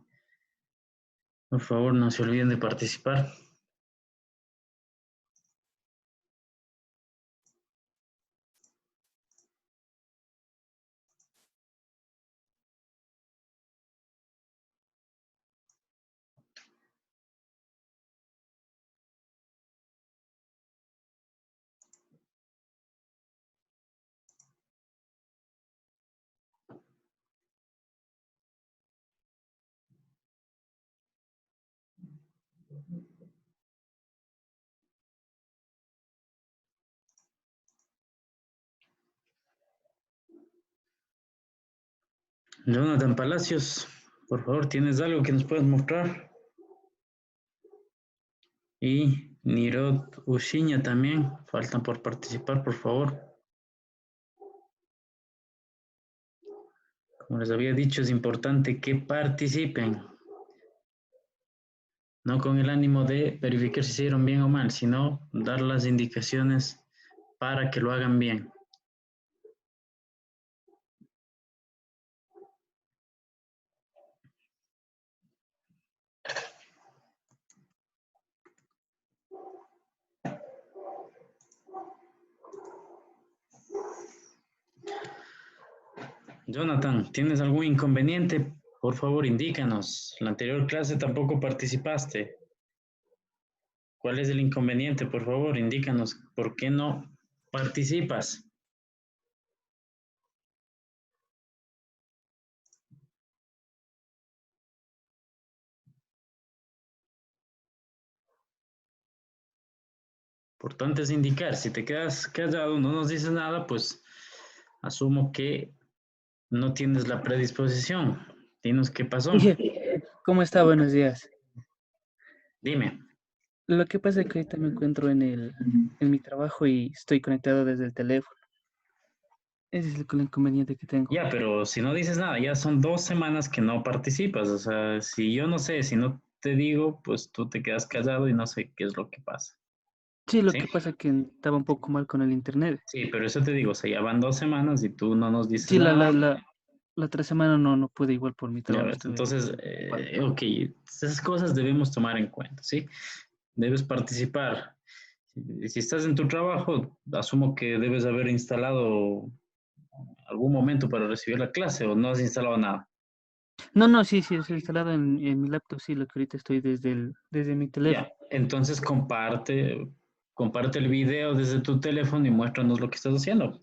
Por favor, no se olviden de participar. Jonathan Palacios, por favor, ¿tienes algo que nos puedas mostrar? Y Nirot Ushiña también, faltan por participar, por favor. Como les había dicho, es importante que participen. No con el ánimo de verificar si hicieron bien o mal, sino dar las indicaciones para que lo hagan bien. Jonathan, ¿tienes algún inconveniente? Por favor, indícanos. La anterior clase tampoco participaste. ¿Cuál es el inconveniente? Por favor, indícanos. ¿Por qué no participas? Importante es indicar. Si te quedas callado, no nos dices nada, pues asumo que no tienes la predisposición. Dinos qué pasó. ¿Cómo está? Buenos días. Dime. Lo que pasa es que ahorita me encuentro en mi trabajo y estoy conectado desde el teléfono. Ese es el inconveniente que tengo. Ya, pero si no dices nada, ya son 2 semanas que no participas. O sea, si yo no sé, si no te digo, pues tú te quedas callado y no sé qué es lo que pasa. Sí, lo ¿Sí? que pasa es que estaba un poco mal con el internet. Sí, pero eso te digo, o sea, ya van 2 semanas y tú no nos dices Sí, nada. la otra semana no pude igual por mi Ya trabajo. ves, Estuve entonces, ocupado. ok, esas cosas debemos tomar en cuenta, ¿sí? Debes participar. Si estás en tu trabajo, asumo que debes haber instalado algún momento para recibir la clase o no has instalado nada. No, sí, está instalado en mi laptop, sí, lo que ahorita estoy desde mi teléfono. Ya, entonces comparte el video desde tu teléfono y muéstranos lo que estás haciendo.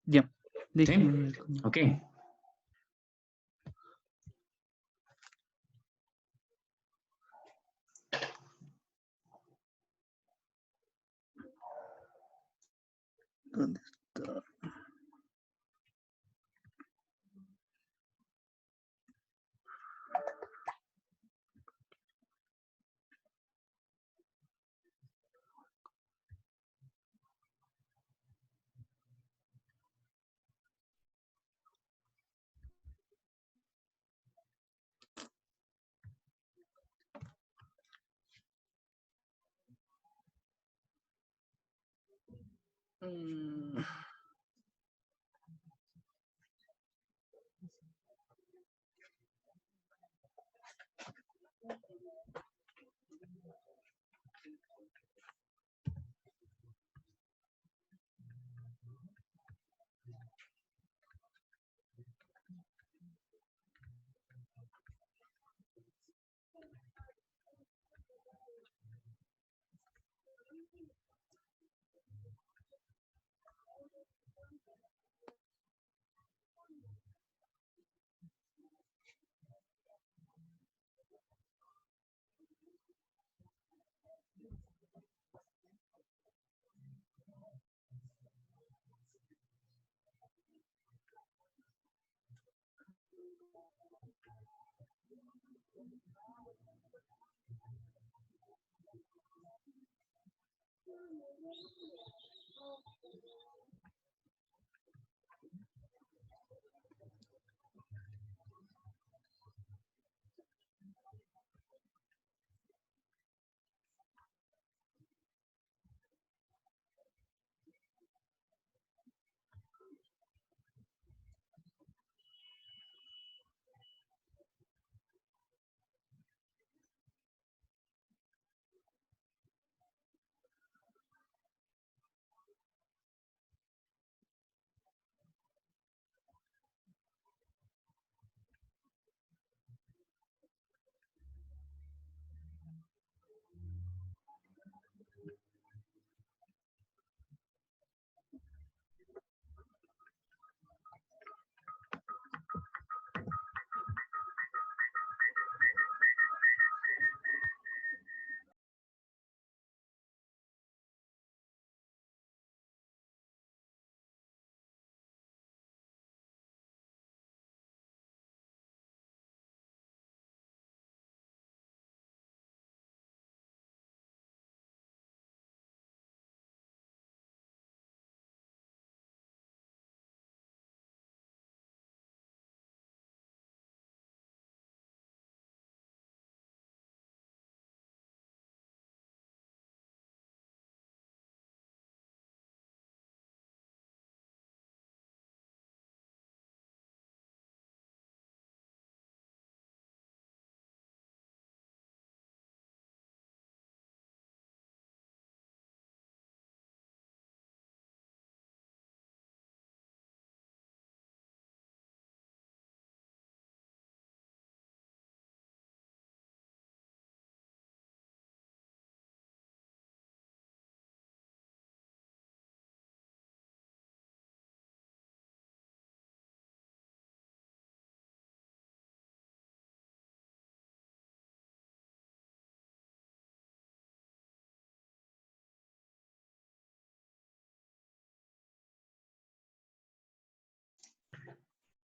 Ya, ¿Sí? déjeme ver cómo. Ok. ¿Dónde está? Mm,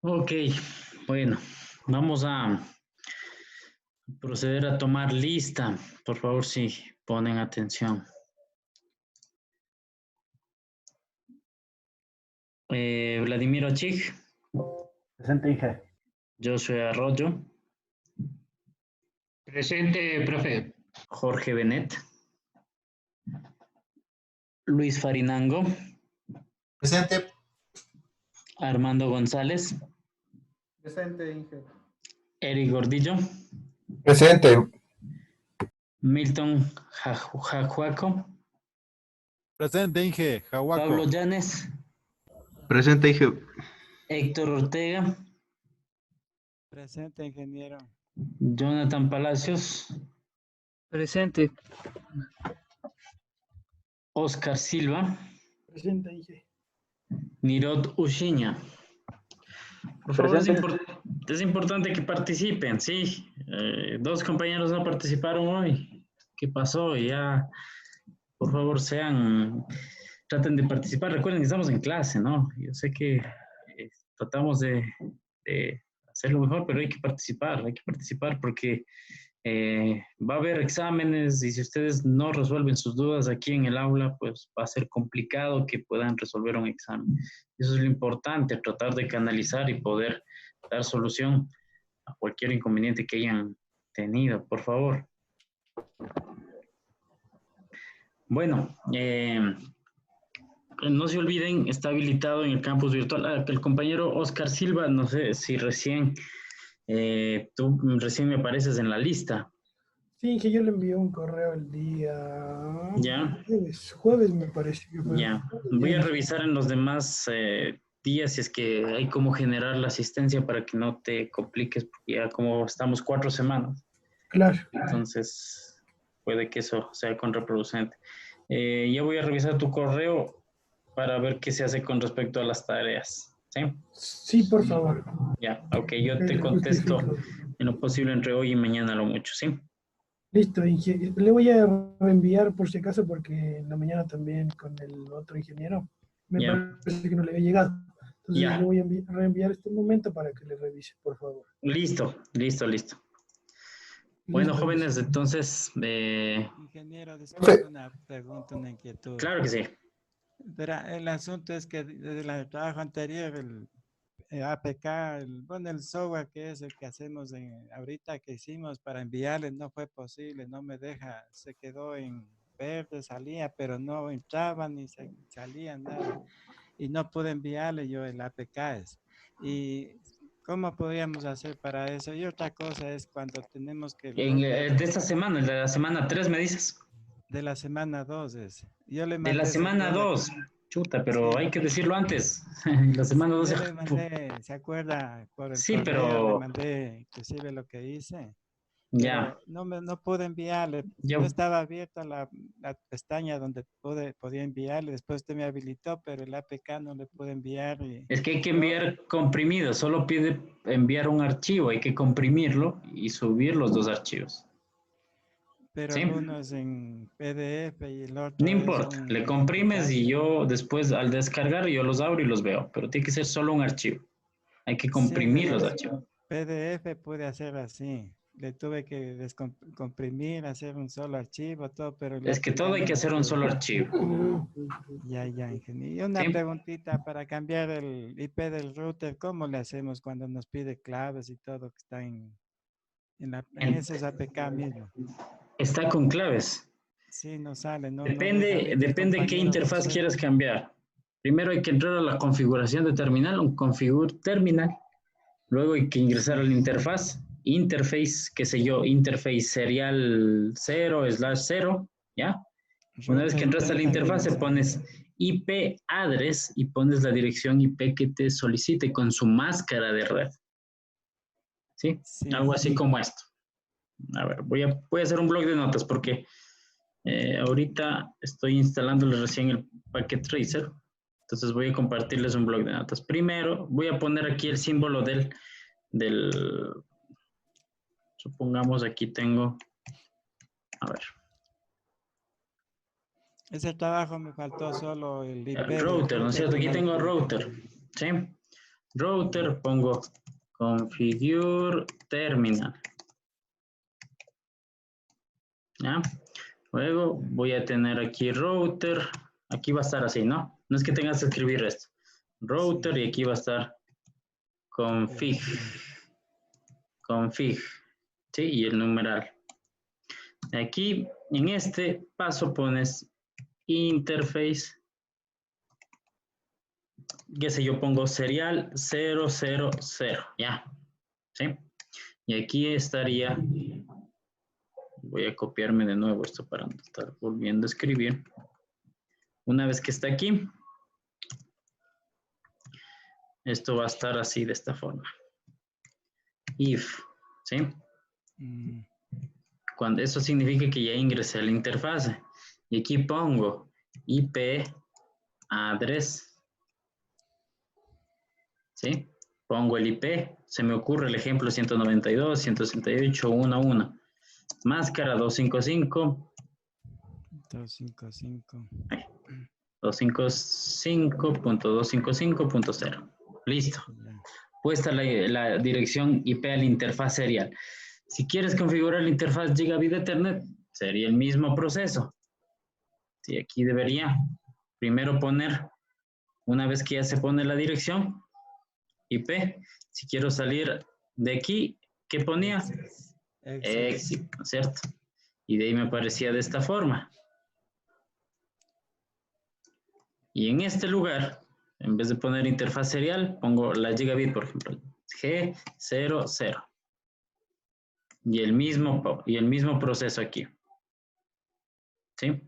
Ok, bueno, vamos a proceder a tomar lista. Por favor, si ponen atención. Vladimir Ochig, Presente, Inge. Josué Arroyo, Presente, profe. Jorge Benet, Luis Farinango, Presente. Armando González, Presente, Inge. Eric Gordillo, Presente. Milton Jajuaco, Presente, Inge. Jahuaco. Pablo Llanes, Presente, Inge. Héctor Ortega, Presente, ingeniero. Jonathan Palacios, presente. Oscar Silva, Presente, Inge. Nirot Ushiña. Por favor, Presente. es importante que participen, sí. Dos compañeros no participaron hoy. ¿Qué pasó? Ya, por favor, traten de participar. Recuerden que estamos en clase, ¿no? Yo sé que tratamos de hacerlo mejor, pero hay que participar porque va a haber exámenes y si ustedes no resuelven sus dudas aquí en el aula, pues va a ser complicado que puedan resolver un examen. Eso es lo importante, tratar de canalizar y poder dar solución a cualquier inconveniente que hayan tenido, por favor. Bueno, no se olviden, está habilitado en el campus virtual. El compañero Oscar Silva, no sé si recién, tú recién me apareces en la lista. Sí, que yo le envié un correo el día Ya, jueves me parece que fue. ya. Voy a revisar en los demás días si es que hay cómo generar la asistencia para que no te compliques, porque ya como estamos 4 semanas. Claro. Entonces, puede que eso sea contraproducente. Ya voy a revisar tu correo para ver qué se hace con respecto a las tareas. ¿Sí? Sí, por favor. Ya, ok, yo te contesto en lo posible entre hoy y mañana a lo mucho, ¿sí? Listo, le voy a reenviar por si acaso porque en la mañana también con el otro ingeniero me Ya, parece que no le había llegado. Entonces ya, le voy a reenviar este momento para que le revise, por favor. listo, listo, listo. Bueno, Listo, jóvenes, listo. entonces, Ingeniero, disculpe una pregunta, una inquietud. claro que sí. Verá, el asunto es que desde el trabajo anterior, el APK, bueno, el software que es el que hacemos ahorita que hicimos para enviarle, no fue posible, no me deja, se quedó en verde, salía, pero no entraba ni salía nada. Y no pude enviarle yo el APK. ¿Y cómo podríamos hacer para eso? Y otra cosa es cuando tenemos que el router De esta semana, el de la semana 3, me dices. de la semana 2 es. Yo le De la mandé ese semana día 2, chuta, pero hay sí. que decirlo antes. La semana Sí, 2 yo le mandé, ¿se acuerda? Por el sí, correo le pero mandé inclusive lo que hice, ya, pero no pude enviarle, no yo, estaba abierta la pestaña donde podía enviarle, después usted me habilitó, pero el APK no le pude enviar. es que hay que Yo, enviar comprimido, solo pide enviar un archivo, hay que comprimirlo y subir los 2 archivos. pero ¿Sí? uno es en PDF y el No otro es importa, le un comprimes y MP4. yo después al descargar yo los abro y los veo, pero tiene que ser solo un archivo. Hay que Sí, comprimir los archivos. PDF pude hacer así. Le tuve que descomprimir, hacer un solo archivo, todo, pero el Es que todo APK hay no que me hacer un solo pude. archivo. Ya, ingeniero. Y una ¿Sí? preguntita para cambiar el IP del router, ¿cómo le hacemos cuando nos pide claves y todo que está en En- esos APK mismo? está con claves. Sí, no sale, no deja Depende, ahorita el depende qué compañero interfaz José. quieras cambiar. Primero hay que entrar a la configuración de terminal, un configure terminal. Luego hay que ingresar a la interfaz, interface, qué sé yo, interface serial 0/0, ¿ya? Una vez que Router entras a la interfaz, database. pones IP address y pones la dirección IP que te solicite con su máscara de red. ¿Sí? Algo Sí, así como esto. A ver, voy a hacer un blog de notas porque ahorita estoy instalándole recién el Packet Tracer. Entonces voy a compartirles un blog de notas. Primero voy a poner aquí el símbolo del supongamos aquí tengo, a ver, ese trabajo me faltó solo el IP el del router, ¿no es router cierto? que Aquí no lo tengo pude router, cambiar. ¿sí? Router, pongo configure terminal, ¿ya? Luego voy a tener aquí router, aquí va a estar así, ¿no? No es que tengas que escribir esto. Router Sí, y aquí va a estar configuración. config, ¿sí? Y el numeral. Aquí, en este paso pones interface, qué sé yo, pongo serial 000, ya, ¿sí? Y aquí estaría, voy a copiarme de nuevo esto para no estar volviendo a escribir. Una vez que está aquí, esto va a estar así, de esta forma. If, ¿sí? Cuando eso significa que ya ingresé a la interfase. Y aquí pongo IP address, ¿sí? Pongo el IP, se me ocurre el ejemplo 192.168.1.1. Máscara 255. 255. 255.255.0. Listo. Puesta la dirección IP a la interfaz serial. Si quieres configurar la interfaz Gigabit Ethernet, sería el mismo proceso. Sí, aquí debería primero poner, una vez que ya se pone la dirección IP, si quiero salir de aquí, ¿qué ponía? Exit, ¿no es cierto? Y de ahí me aparecía de esta forma. Y en este lugar, en vez de poner interfaz serial, pongo la gigabit, por ejemplo, G00. Y el mismo proceso aquí. ¿Sí?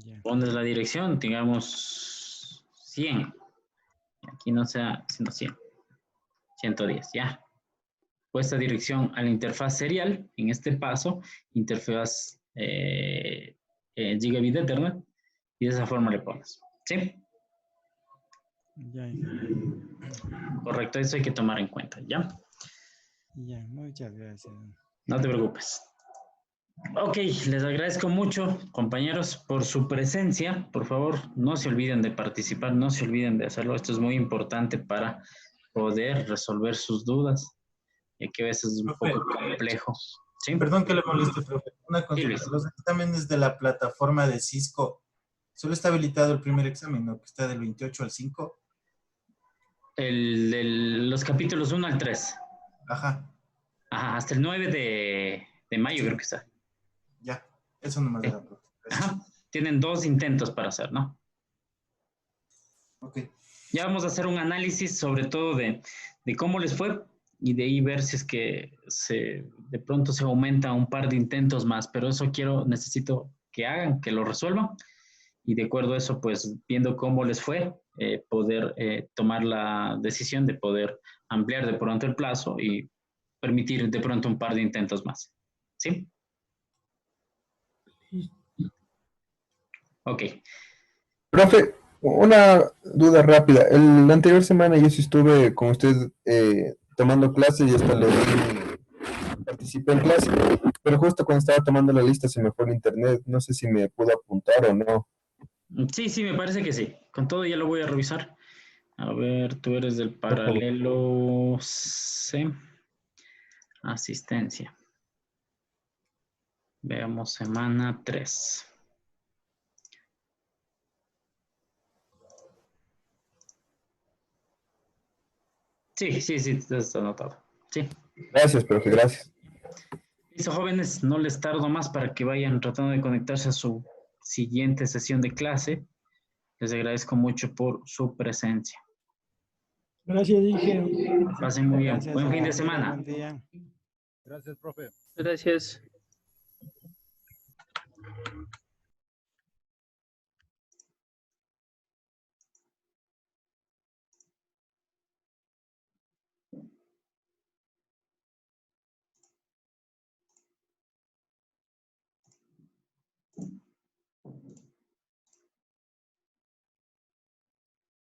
Ya. Pones la dirección, digamos 100. Aquí no sea, sino 100. 110, ya. Puesta dirección a la interfaz serial, en este paso, interfaz gigabit Ethernet, y de esa forma le pones. ¿Sí? Ya, hija. Correcto, eso hay que tomar en cuenta, ¿ya? Ya, muchas gracias. No te preocupes. Ok, les agradezco mucho, compañeros, por su presencia. Por favor, no se olviden de participar, no se olviden de hacerlo. Esto es muy importante para poder resolver sus dudas, ya que a veces es un Profe, poco complejo. ¿Sí? perdón que le moleste, profe. Una Sí, consulta. Luis. Los exámenes de la plataforma de Cisco, solo está habilitado el primer examen, ¿no? Que está del 28 al 5. Los capítulos 1 al 3. Ajá, Ajá, hasta el 9 de mayo Sí. creo que está. ya. Eso nomás era, profe. Gracias. Ajá, tienen 2 intentos para hacer, ¿no? Ok. Ya vamos a hacer un análisis sobre todo de cómo les fue y de ahí ver si es que de pronto se aumenta un par de intentos más, pero eso necesito que hagan, que lo resuelvan y de acuerdo a eso, pues viendo cómo les fue, poder tomar la decisión de poder ampliar de pronto el plazo y permitir de pronto un par de intentos más. ¿Sí? Ok. Profe, una duda rápida. La anterior semana yo sí estuve con usted tomando clases y hasta participé en clase, pero justo cuando estaba tomando la lista se me fue el internet. No sé si me pudo apuntar o no. Sí, me parece que sí. Con todo ya lo voy a revisar. A ver, tú eres del Por favor. paralelo C. Asistencia. Veamos semana 3. Sí, está anotado. Sí. Gracias, profe, gracias. Listo, jóvenes, no les tardo más para que vayan tratando de conectarse a su siguiente sesión de clase. Les agradezco mucho por su presencia. Gracias, dije. Pasen muy bien. Gracias, Buen fin de ingeniero. semana. Buen día. Gracias, profe. Gracias.